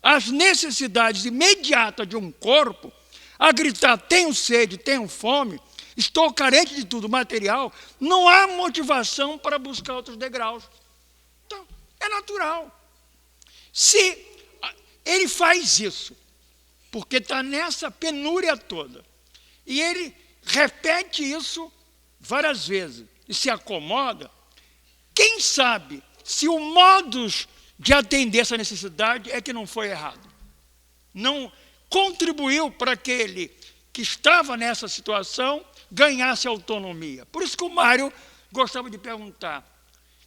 [SPEAKER 1] às necessidades imediatas de um corpo, a gritar, tenho sede, tenho fome, estou carente de tudo material, não há motivação para buscar outros degraus. Então, é natural. Se ele faz isso, porque está nessa penúria toda, e ele repete isso várias vezes e se acomoda, quem sabe se o modus de atender essa necessidade é que não foi errado. Não contribuiu para aquele que estava nessa situação ganhasse autonomia. Por isso que o Mário gostava de perguntar: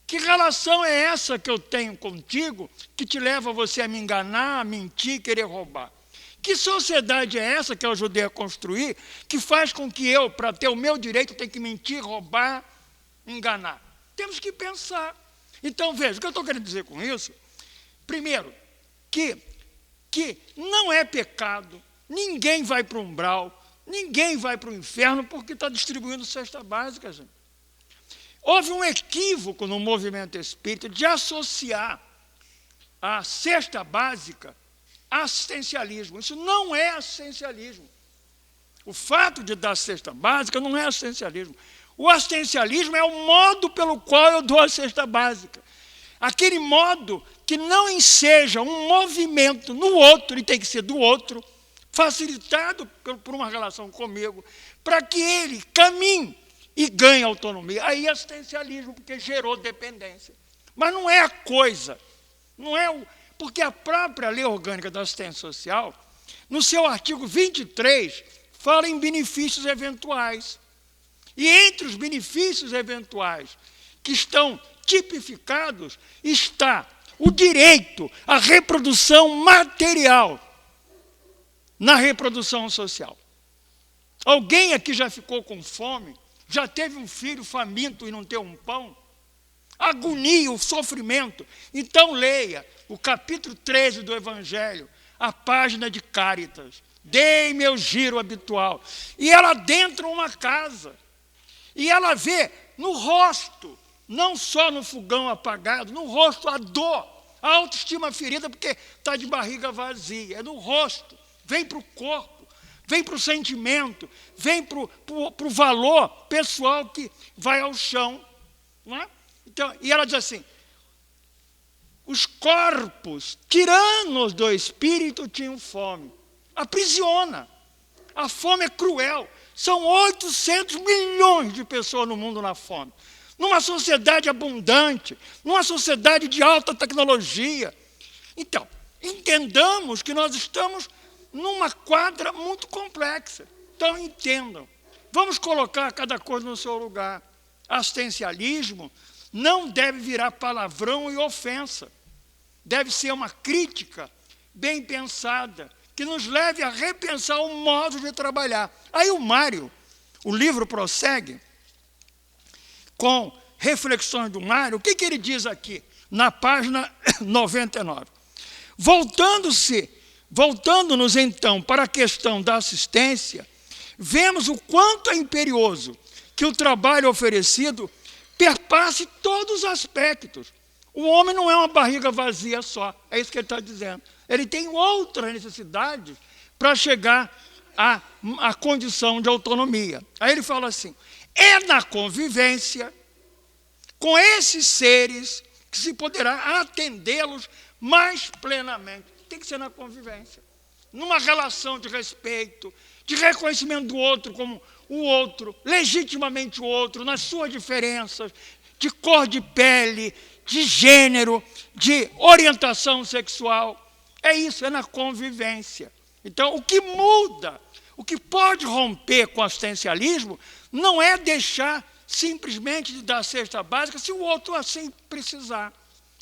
[SPEAKER 1] que relação é essa que eu tenho contigo que te leva você a me enganar, a mentir, querer roubar? Que sociedade é essa que eu ajudei a construir, que faz com que eu, para ter o meu direito, tenha que mentir, roubar, enganar? Temos que pensar. Então, veja, o que eu estou querendo dizer com isso? Primeiro, que não é pecado, ninguém vai para o umbral, ninguém vai para o inferno porque está distribuindo cesta básica, gente. Houve um equívoco no movimento espírita de associar a cesta básica a assistencialismo. Isso não é assistencialismo. O fato de dar cesta básica não é assistencialismo. O assistencialismo é o modo pelo qual eu dou a cesta básica. Aquele modo que não enseja um movimento no outro, e tem que ser do outro, facilitado por uma relação comigo, para que ele caminhe e ganhe autonomia. Aí é assistencialismo, porque gerou dependência. Mas não é a coisa, não é o... Porque a própria Lei Orgânica da Assistência Social, no seu artigo 23, fala em benefícios eventuais. E entre os benefícios eventuais que estão tipificados está o direito à reprodução material na reprodução social. Alguém aqui já ficou com fome? Já teve um filho faminto e não ter um pão? Agonia, o sofrimento. Então leia o capítulo 13 do Evangelho, a página de Cáritas. Dei meu giro habitual. E ela adentra uma casa. E ela vê no rosto, não só no fogão apagado, no rosto a dor, a autoestima ferida, porque está de barriga vazia. É no rosto, vem para o corpo, vem para o sentimento, vem para o valor pessoal que vai ao chão. Não é? Então, e ela diz assim: os corpos tiranos do espírito tinham fome. Aprisiona. A fome é cruel. São 800 milhões de pessoas no mundo na fome. Numa sociedade abundante, numa sociedade de alta tecnologia. Então, entendamos que nós estamos numa quadra muito complexa. Então, entendam. Vamos colocar cada coisa no seu lugar. Assistencialismo não deve virar palavrão e ofensa. Deve ser uma crítica bem pensada, que nos leve a repensar o modo de trabalhar. Aí o Mário, o livro prossegue com reflexões do Mário. O que ele diz aqui, na página 99? Voltando-nos então para a questão da assistência, vemos o quanto é imperioso que o trabalho oferecido perpasse todos os aspectos. O homem não é uma barriga vazia só, é isso que ele está dizendo. Ele tem outras necessidades para chegar à condição de autonomia. Aí ele fala assim: é na convivência com esses seres que se poderá atendê-los mais plenamente. Tem que ser na convivência, numa relação de respeito, de reconhecimento do outro como o outro, legitimamente o outro, nas suas diferenças, de cor de pele, de gênero, de orientação sexual. É isso, é na convivência. Então, o que muda, o que pode romper com o assistencialismo, não é deixar simplesmente de dar cesta básica se o outro assim precisar.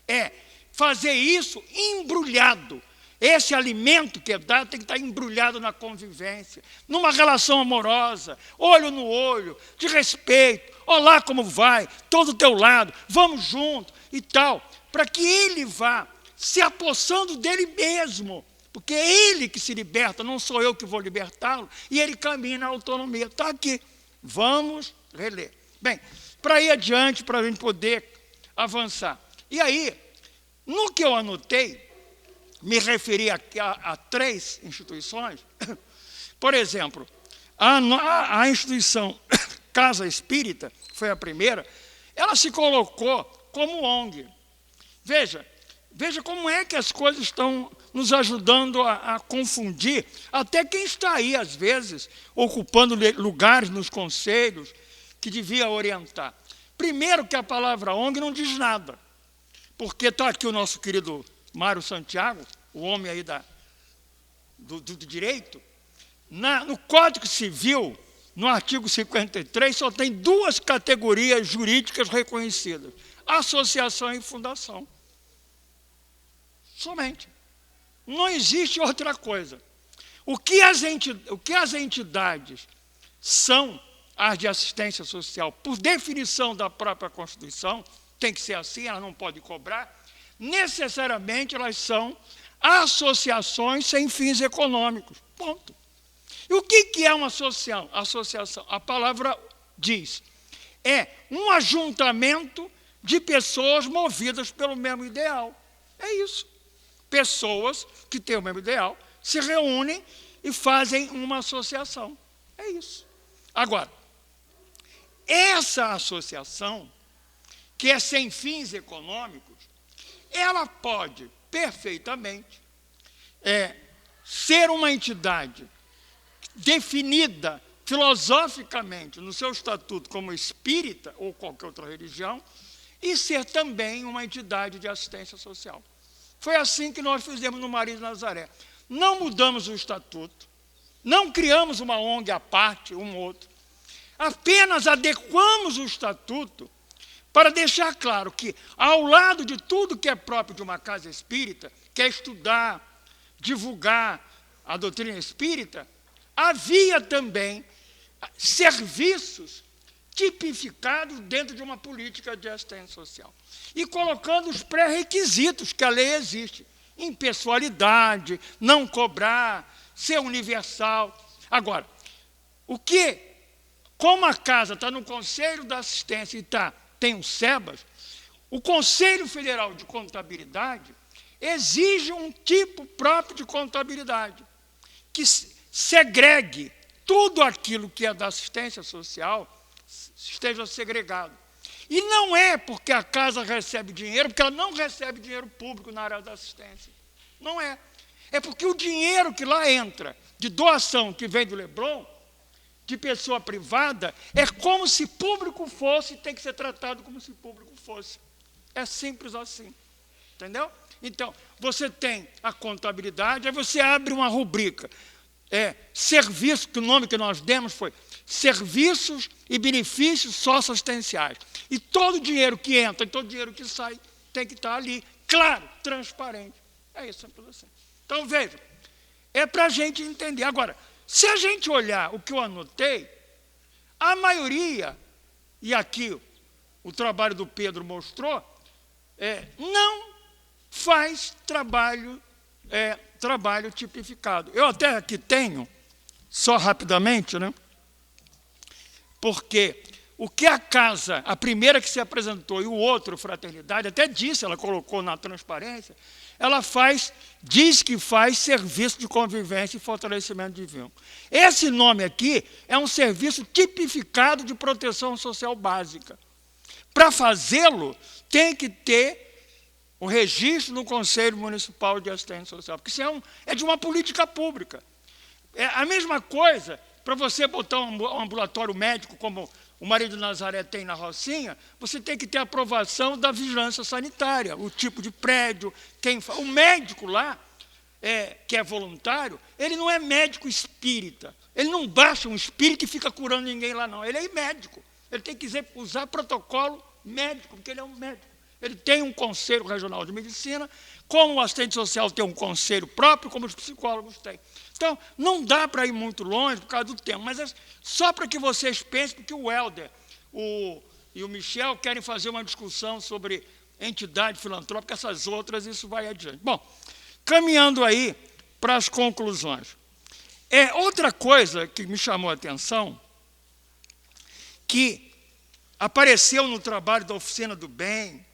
[SPEAKER 1] É fazer isso embrulhado. Esse alimento que é dado tem que estar embrulhado na convivência, numa relação amorosa, olho no olho, de respeito. Olá, como vai? Estou do teu lado, vamos junto e tal. Para que ele vá se apossando dele mesmo, porque é ele que se liberta, não sou eu que vou libertá-lo, e ele caminha na autonomia. Está aqui, vamos reler. Bem, para ir adiante, para a gente poder avançar. E aí, no que eu anotei, me referi a 3 instituições. Por exemplo, a instituição Casa Espírita, que foi a primeira, ela se colocou como ONG. Veja, Veja como é que as coisas estão nos ajudando a confundir até quem está aí, às vezes, ocupando lugares nos conselhos que devia orientar. Primeiro que a palavra ONG não diz nada, porque está aqui o nosso querido Mário Santiago, o homem aí do direito. No Código Civil, no artigo 53, só tem 2 categorias jurídicas reconhecidas: associação e fundação. Somente. Não existe outra coisa. O que as entidades são as de assistência social, por definição da própria Constituição, tem que ser assim, elas não podem cobrar, necessariamente elas são associações sem fins econômicos. Ponto. E o que é uma associação? A palavra diz, é um ajuntamento de pessoas movidas pelo mesmo ideal. É isso. Pessoas que têm o mesmo ideal se reúnem e fazem uma associação. É isso. Agora, essa associação, que é sem fins econômicos, ela pode perfeitamente ser uma entidade definida filosoficamente no seu estatuto como espírita ou qualquer outra religião e ser também uma entidade de assistência social. Foi assim que nós fizemos no Maria de Nazaré. Não mudamos o estatuto, não criamos uma ONG à parte, um outro. Apenas adequamos o estatuto para deixar claro que, ao lado de tudo que é próprio de uma casa espírita, que é estudar, divulgar a doutrina espírita, havia também serviços tipificados dentro de uma política de assistência social. E colocando os pré-requisitos que a lei existe. Impessoalidade, não cobrar, ser universal. Agora, como a casa está no Conselho da Assistência e tem o SEBAS, o Conselho Federal de Contabilidade exige um tipo próprio de contabilidade, que segregue tudo aquilo que é da assistência social, esteja segregado. E não é porque a casa recebe dinheiro, porque ela não recebe dinheiro público na área da assistência. Não é. É porque o dinheiro que lá entra, de doação que vem do Leblon, de pessoa privada, é como se público fosse, tem que ser tratado como se público fosse. É simples assim. Entendeu? Então, você tem a contabilidade, aí você abre uma rubrica. Serviço, que o nome que nós demos foi Serviços e Benefícios Socioassistenciais. E todo o dinheiro que entra e todo o dinheiro que sai tem que estar ali, claro, transparente. É isso, simples assim. Então, veja, é para a gente entender. Agora, se a gente olhar o que eu anotei, a maioria, e aqui o trabalho do Pedro mostrou, não faz trabalho tipificado. Eu até aqui tenho, só rapidamente, né? Porque o que a casa, a primeira que se apresentou e o outro, Fraternidade, até disse, ela colocou na transparência, ela diz que faz serviço de convivência e fortalecimento de vínculo. Esse nome aqui é um serviço tipificado de proteção social básica. Para fazê-lo, tem que ter o registro no Conselho Municipal de Assistência Social, porque isso é de uma política pública. É a mesma coisa, para você botar um ambulatório médico, como o Maria de Nazaré tem na Rocinha, você tem que ter aprovação da vigilância sanitária, o tipo de prédio, o médico lá, que é voluntário, ele não é médico espírita, ele não baixa um espírito e fica curando ninguém lá, não. Ele é médico, ele tem que usar protocolo médico, porque ele é um médico. Ele tem um conselho regional de medicina, como o assistente social tem um conselho próprio, como os psicólogos têm. Então, não dá para ir muito longe por causa do tempo, mas é só para que vocês pensem, porque o Helder e o Michel querem fazer uma discussão sobre entidade filantrópica, essas outras, isso vai adiante. Bom, caminhando aí para as conclusões. Outra coisa que me chamou a atenção, que apareceu no trabalho da Oficina do Bem,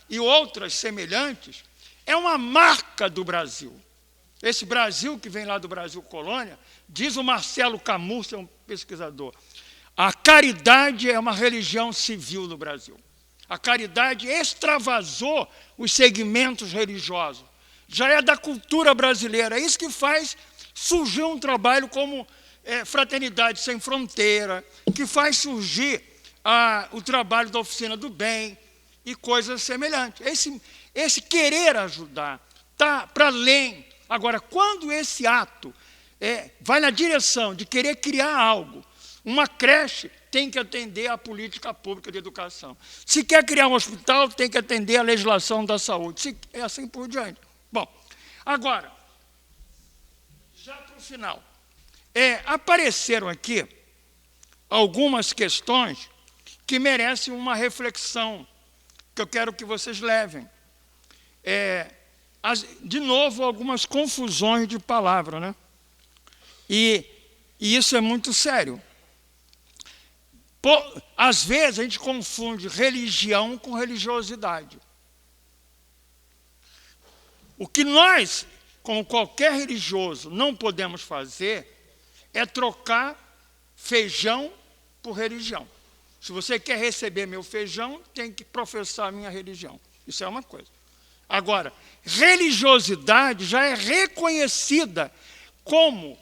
[SPEAKER 1] e outras semelhantes, é uma marca do Brasil. Esse Brasil que vem lá do Brasil Colônia, diz o Marcelo Camus, é um pesquisador, a caridade é uma religião civil no Brasil. A caridade extravasou os segmentos religiosos. Já é da cultura brasileira. É isso que faz surgir um trabalho como Fraternidade Sem Fronteira, que faz surgir o trabalho da Oficina do Bem e coisas semelhantes. Esse querer ajudar está para além. Agora, quando esse ato vai na direção de querer criar algo, uma creche tem que atender à política pública de educação. Se quer criar um hospital, tem que atender à legislação da saúde. É assim por diante. Bom, agora, já para o final, apareceram aqui algumas questões que merecem uma reflexão, que eu quero que vocês levem. De novo, algumas confusões de palavra, né? E isso é muito sério. Às vezes, a gente confunde religião com religiosidade. O que nós, como qualquer religioso, não podemos fazer é trocar feijão por religião. Se você quer receber meu feijão, tem que professar a minha religião. Isso é uma coisa. Agora, religiosidade já é reconhecida como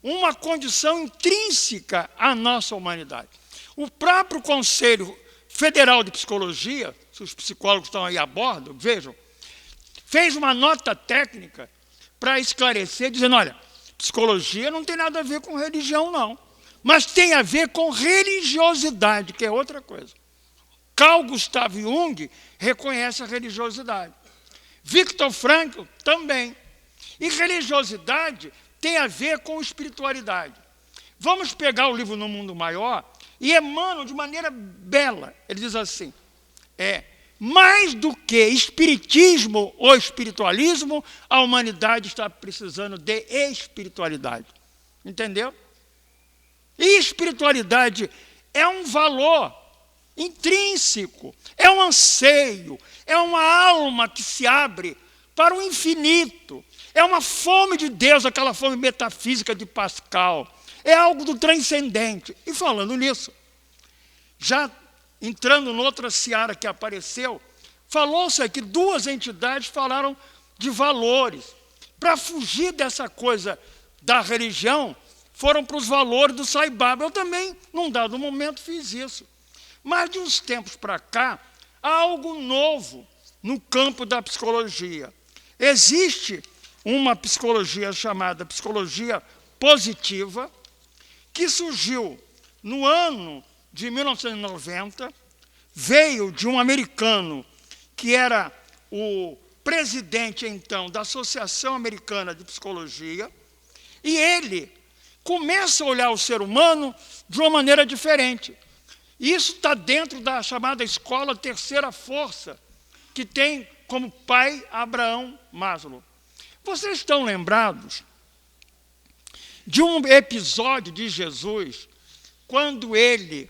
[SPEAKER 1] uma condição intrínseca à nossa humanidade. O próprio Conselho Federal de Psicologia, se os psicólogos estão aí a bordo, vejam, fez uma nota técnica para esclarecer, dizendo, olha, psicologia não tem nada a ver com religião, não. Mas tem a ver com religiosidade, que é outra coisa. Carl Gustav Jung reconhece a religiosidade. Viktor Frankl também. E religiosidade tem a ver com espiritualidade. Vamos pegar o livro No Mundo Maior e Emmanuel, de maneira bela, ele diz assim, mais do que espiritismo ou espiritualismo, a humanidade está precisando de espiritualidade. Entendeu? E espiritualidade é um valor intrínseco, é um anseio, é uma alma que se abre para o infinito, é uma fome de Deus, aquela fome metafísica de Pascal, é algo do transcendente. E falando nisso, já entrando noutra seara que apareceu, falou-se aqui, duas entidades falaram de valores. Para fugir dessa coisa da religião, foram para os valores do Sai Baba. Eu também, num dado momento, fiz isso. Mas, de uns tempos para cá, há algo novo no campo da psicologia. Existe uma psicologia chamada psicologia positiva, que surgiu no ano de 1990, veio de um americano que era o presidente, então, da Associação Americana de Psicologia, e ele começa a olhar o ser humano de uma maneira diferente. Isso está dentro da chamada escola Terceira Força, que tem como pai Abraham Maslow. Vocês estão lembrados de um episódio de Jesus, quando ele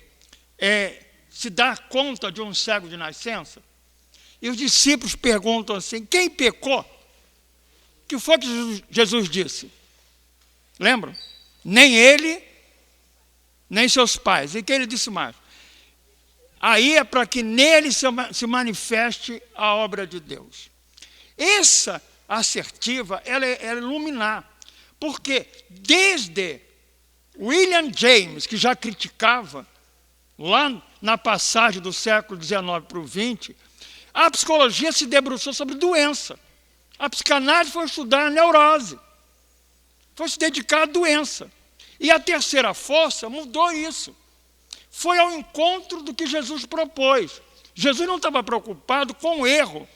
[SPEAKER 1] se dá conta de um cego de nascença? E os discípulos perguntam assim, quem pecou? O que foi que Jesus disse? Lembram? Nem ele, nem seus pais. E que ele disse mais? Aí é para que nele se manifeste a obra de Deus. Essa assertiva, ela é iluminar. Porque desde William James, que já criticava, lá na passagem do século XIX para o XX, a psicologia se debruçou sobre doença. A psicanálise foi estudar a neurose. Foi se dedicar à doença. E a Terceira Força mudou isso. Foi ao encontro do que Jesus propôs. Jesus não estava preocupado com o erro,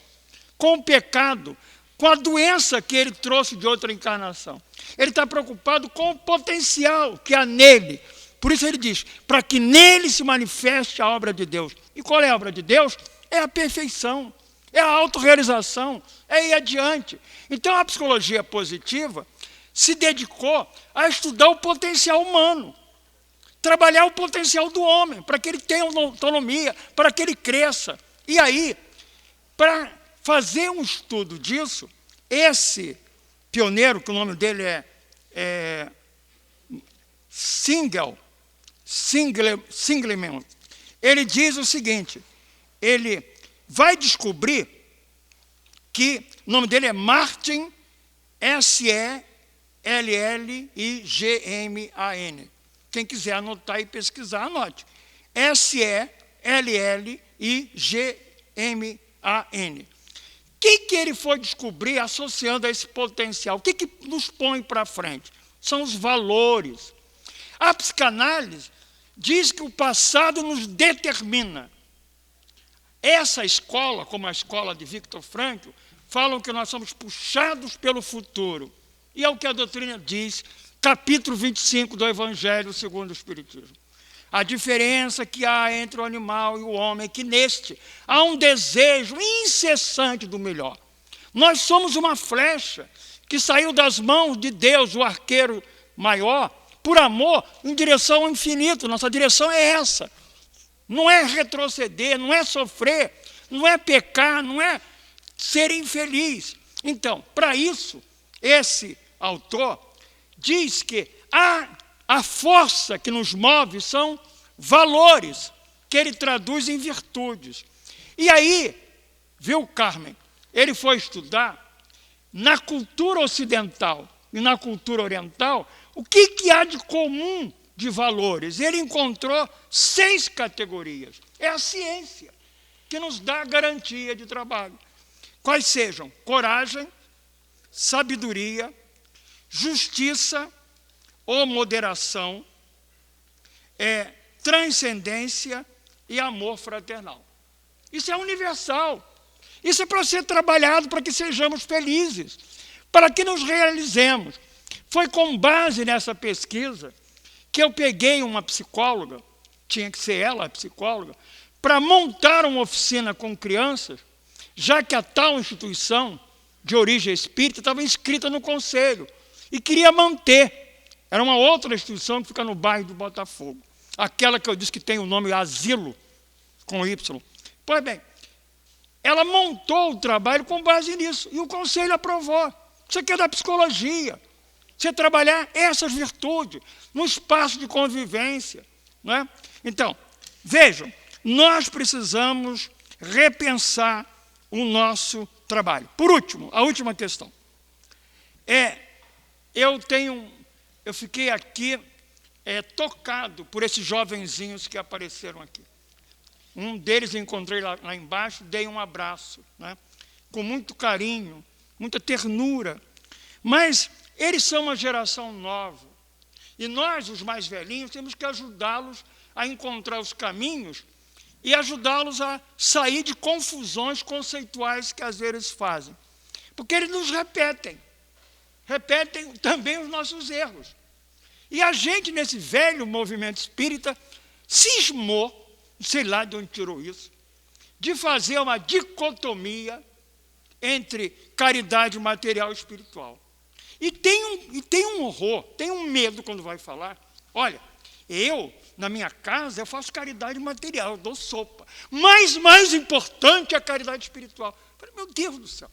[SPEAKER 1] com o pecado, com a doença que ele trouxe de outra encarnação. Ele está preocupado com o potencial que há nele. Por isso ele diz, para que nele se manifeste a obra de Deus. E qual é a obra de Deus? É a perfeição, é a autorrealização, é ir adiante. Então a psicologia positiva se dedicou a estudar o potencial humano, trabalhar o potencial do homem, para que ele tenha autonomia, para que ele cresça. E aí, para fazer um estudo disso, esse pioneiro, que o nome dele é Singleman, ele diz o seguinte, ele vai descobrir que o nome dele é Martin, S-E-L-L-I-G-M-A-N. Quem quiser anotar e pesquisar, anote. S-E-L-L-I-G-M-A-N. O que ele foi descobrir associando a esse potencial? O que nos põe para frente? São os valores. A psicanálise diz que o passado nos determina. Essa escola, como a escola de Viktor Frankl, falam que nós somos puxados pelo futuro. E é o que a doutrina diz, capítulo 25 do Evangelho segundo o Espiritismo. A diferença que há entre o animal e o homem é que neste há um desejo incessante do melhor. Nós somos uma flecha que saiu das mãos de Deus, o arqueiro maior, por amor, em direção ao infinito. Nossa direção é essa. Não é retroceder, não é sofrer, não é pecar, não é ser infeliz. Então, para isso, esse autor diz que a força que nos move são valores, que ele traduz em virtudes. E aí, viu, Carmen, ele foi estudar na cultura ocidental e na cultura oriental o que há de comum de valores. Ele encontrou 6 categorias. É a ciência que nos dá a garantia de trabalho. Quais sejam? Coragem, sabedoria, justiça ou moderação, transcendência e amor fraternal. Isso é universal. Isso é para ser trabalhado para que sejamos felizes, para que nos realizemos. Foi com base nessa pesquisa que eu peguei uma psicóloga, tinha que ser ela a psicóloga, para montar uma oficina com crianças, já que a tal instituição de origem espírita estava inscrita no conselho e queria manter. Era uma outra instituição que fica no bairro do Botafogo. Aquela que eu disse que tem o nome Asilo, com Y. Pois bem, ela montou o trabalho com base nisso, e o conselho aprovou. Isso aqui é da psicologia. Você trabalhar essas virtudes no espaço de convivência. Não é? Então, vejam, nós precisamos repensar o nosso trabalho. Por último, a última questão. Eu fiquei aqui tocado por esses jovenzinhos que apareceram aqui. Um deles eu encontrei lá embaixo, dei um abraço, né? Com muito carinho, muita ternura. Mas eles são uma geração nova. E nós, os mais velhinhos, temos que ajudá-los a encontrar os caminhos e ajudá-los a sair de confusões conceituais que às vezes fazem. Porque eles nos repetem também os nossos erros. E a gente, nesse velho movimento espírita, cismou, sei lá de onde tirou isso, de fazer uma dicotomia entre caridade material e espiritual. E tem um horror, tem um medo quando vai falar. Olha, na minha casa, eu faço caridade material, eu dou sopa. Mas mais importante é a caridade espiritual. Eu falei, meu Deus do céu,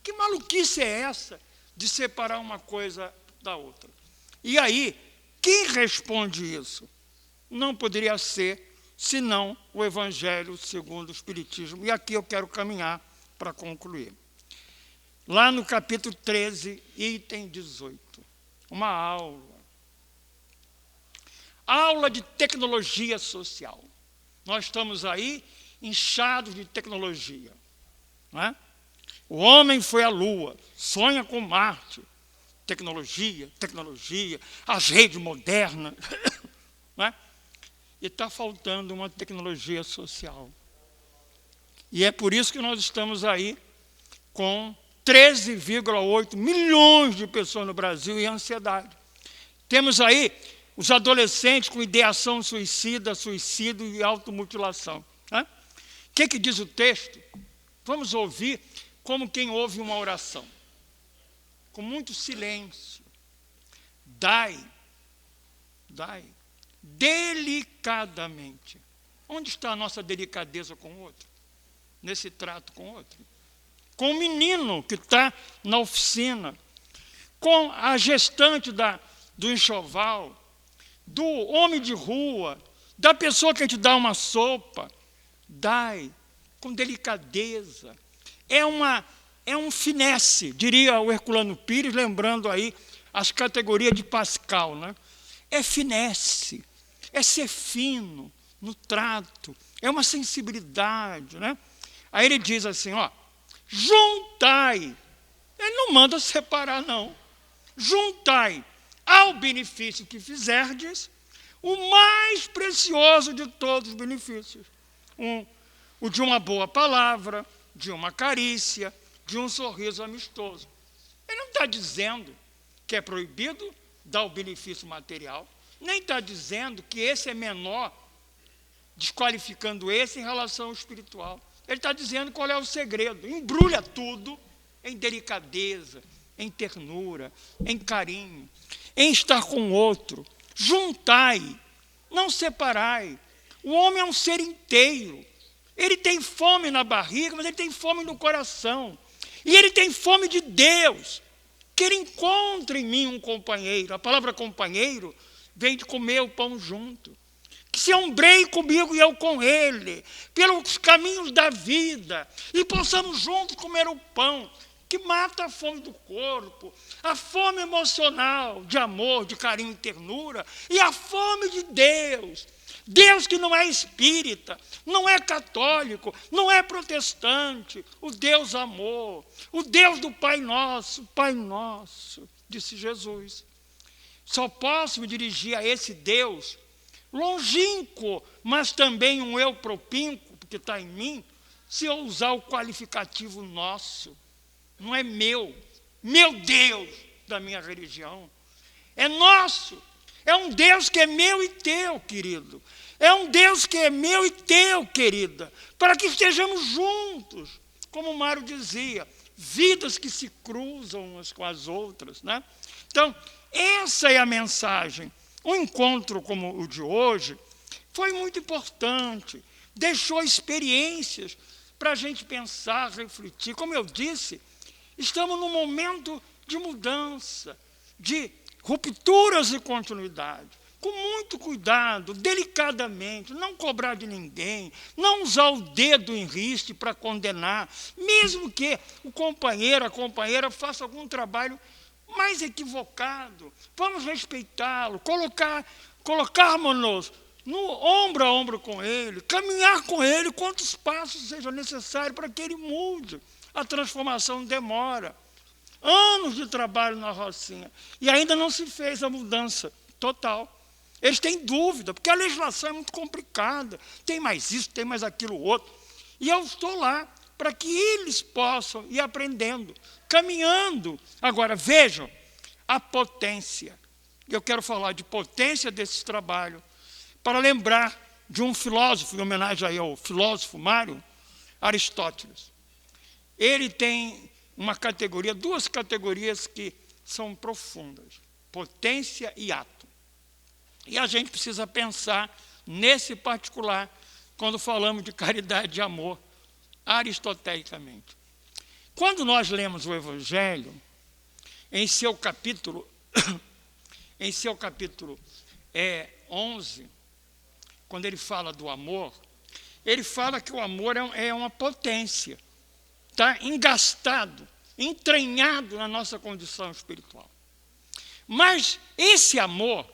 [SPEAKER 1] que maluquice é essa de separar uma coisa da outra? E aí, quem responde isso? Não poderia ser, senão o Evangelho segundo o Espiritismo. E aqui eu quero caminhar para concluir. Lá no capítulo 13, item 18, uma aula. Aula de tecnologia social. Nós estamos aí inchados de tecnologia. Não é? O homem foi à Lua, sonha com Marte. Tecnologia, as redes modernas. Não é? E está faltando uma tecnologia social. E é por isso que nós estamos aí com 13,8 milhões de pessoas no Brasil em ansiedade. Temos aí os adolescentes com ideação suicida, suicídio e automutilação. Né? O que diz o texto? Vamos ouvir como quem ouve uma oração. Com muito silêncio. Dai delicadamente. Onde está a nossa delicadeza com o outro? Nesse trato com o outro? Com o menino que está na oficina, com a gestante do enxoval, do homem de rua, da pessoa que a gente dá uma sopa. Dai com delicadeza. É um finesse, diria o Herculano Pires, lembrando aí as categorias de Pascal, né? É finesse, é ser fino no trato, é uma sensibilidade, né? Aí ele diz assim, ó, juntai. Ele não manda separar, não. Juntai ao benefício que fizerdes o mais precioso de todos os benefícios. O de uma boa palavra, de uma carícia, de um sorriso amistoso. Ele não está dizendo que é proibido dar o benefício material, nem está dizendo que esse é menor, desqualificando esse em relação ao espiritual. Ele está dizendo qual é o segredo. Embrulha tudo em delicadeza, em ternura, em carinho, em estar com o outro. Juntai, não separai. O homem é um ser inteiro. Ele tem fome na barriga, mas ele tem fome no coração. E ele tem fome de Deus. Que ele encontre em mim um companheiro. A palavra companheiro vem de comer o pão junto. Que se ombreie comigo e eu com ele, pelos caminhos da vida, e possamos juntos comer o pão, que mata a fome do corpo, a fome emocional, de amor, de carinho e ternura, e a fome de Deus. Deus que não é espírita, não é católico, não é protestante, o Deus amor, o Deus do Pai Nosso, disse Jesus. Só posso me dirigir a esse Deus longínquo, mas também um eu propínquo, porque está em mim, se eu usar o qualificativo nosso. Não é meu Deus da minha religião. É nosso. É um Deus que é meu e teu, querido. É um Deus que é meu e teu, querida. Para que estejamos juntos. Como o Mário dizia, vidas que se cruzam umas com as outras, né? Então, essa é a mensagem. Um encontro como o de hoje foi muito importante. Deixou experiências para a gente pensar, refletir. Como eu disse, estamos num momento de mudança, de rupturas e continuidade. Com muito cuidado, delicadamente, não cobrar de ninguém, não usar o dedo em riste para condenar, mesmo que o companheiro, a companheira faça algum trabalho mais equivocado. Vamos respeitá-lo, colocarmos-nos no ombro a ombro com ele, caminhar com ele quantos passos seja necessário para que ele mude. A transformação demora. Anos de trabalho na Rocinha. E ainda não se fez a mudança total. Eles têm dúvida, porque a legislação é muito complicada. Tem mais isso, tem mais aquilo outro. E eu estou lá para que eles possam ir aprendendo, caminhando. Agora, vejam a potência. Eu quero falar de potência desse trabalho para lembrar de um filósofo, em homenagem aí ao filósofo Mário, Aristóteles. Ele tem uma categoria, duas categorias que são profundas, potência e ato. E a gente precisa pensar nesse particular quando falamos de caridade e amor, aristotelicamente. Quando nós lemos o Evangelho, em seu capítulo 11, quando ele fala do amor, ele fala que o amor é uma potência, está engastado, entranhado na nossa condição espiritual. Mas esse amor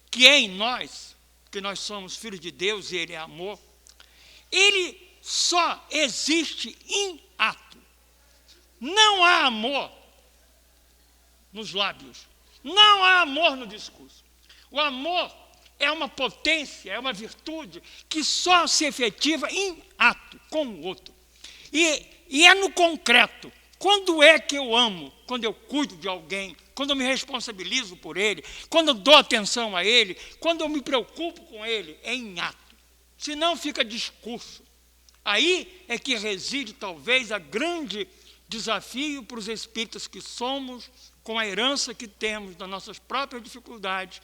[SPEAKER 1] que é em nós, que nós somos filhos de Deus e ele é amor, ele só existe em ato. Não há amor nos lábios, não há amor no discurso. O amor é uma potência, é uma virtude que só se efetiva em ato com o outro. E é no concreto. Quando é que eu amo? Quando eu cuido de alguém, quando eu me responsabilizo por ele, quando eu dou atenção a ele, quando eu me preocupo com ele, é em ato. Senão fica discurso. Aí é que reside talvez a grande desafio para os espíritas que somos, com a herança que temos das nossas próprias dificuldades,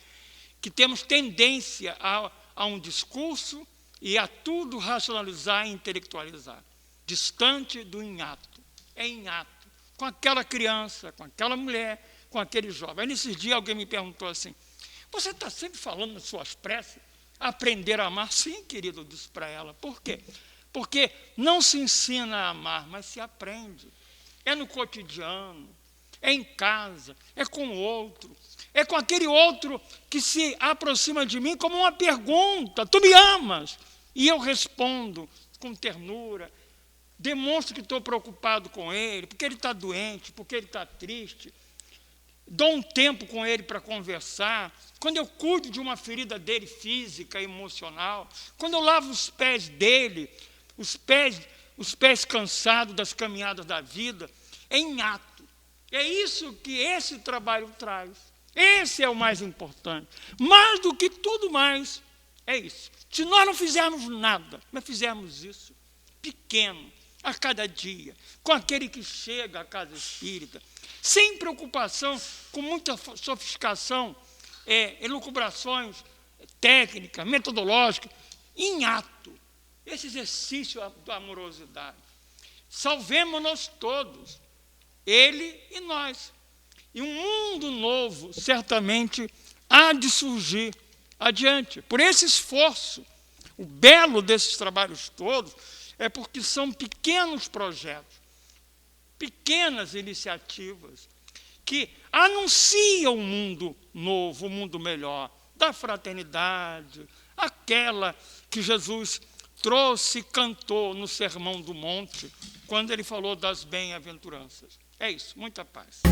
[SPEAKER 1] que temos tendência a um discurso e a tudo racionalizar e intelectualizar, distante do em ato. É em ato, com aquela criança, com aquela mulher, com aquele jovem. Aí, nesses dias, alguém me perguntou assim, você está sempre falando nas suas preces, aprender a amar? Sim, querido, eu disse para ela. Por quê? Porque não se ensina a amar, mas se aprende. É no cotidiano, é em casa, é com o outro. É com aquele outro que se aproxima de mim como uma pergunta: tu me amas? E eu respondo com ternura, demonstro que estou preocupado com ele, porque ele está doente, porque ele está triste. Dou um tempo com ele para conversar. Quando eu cuido de uma ferida dele física, emocional, quando eu lavo os pés dele, os pés cansados das caminhadas da vida, é em ato. É isso que esse trabalho traz. Esse é o mais importante. Mais do que tudo mais, é isso. Se nós não fizermos nada, mas fizermos isso, pequeno, a cada dia, com aquele que chega à casa espírita, sem preocupação, com muita sofisticação, elucubrações técnicas, metodológicas, em ato, esse exercício da amorosidade. Salvemos-nos todos, ele e nós. E um mundo novo, certamente, há de surgir adiante. Por esse esforço, o belo desses trabalhos todos é porque são pequenos projetos, pequenas iniciativas que anunciam um mundo novo, um mundo melhor, da fraternidade, aquela que Jesus trouxe e cantou no Sermão do Monte, quando ele falou das bem-aventuranças. É isso, muita paz.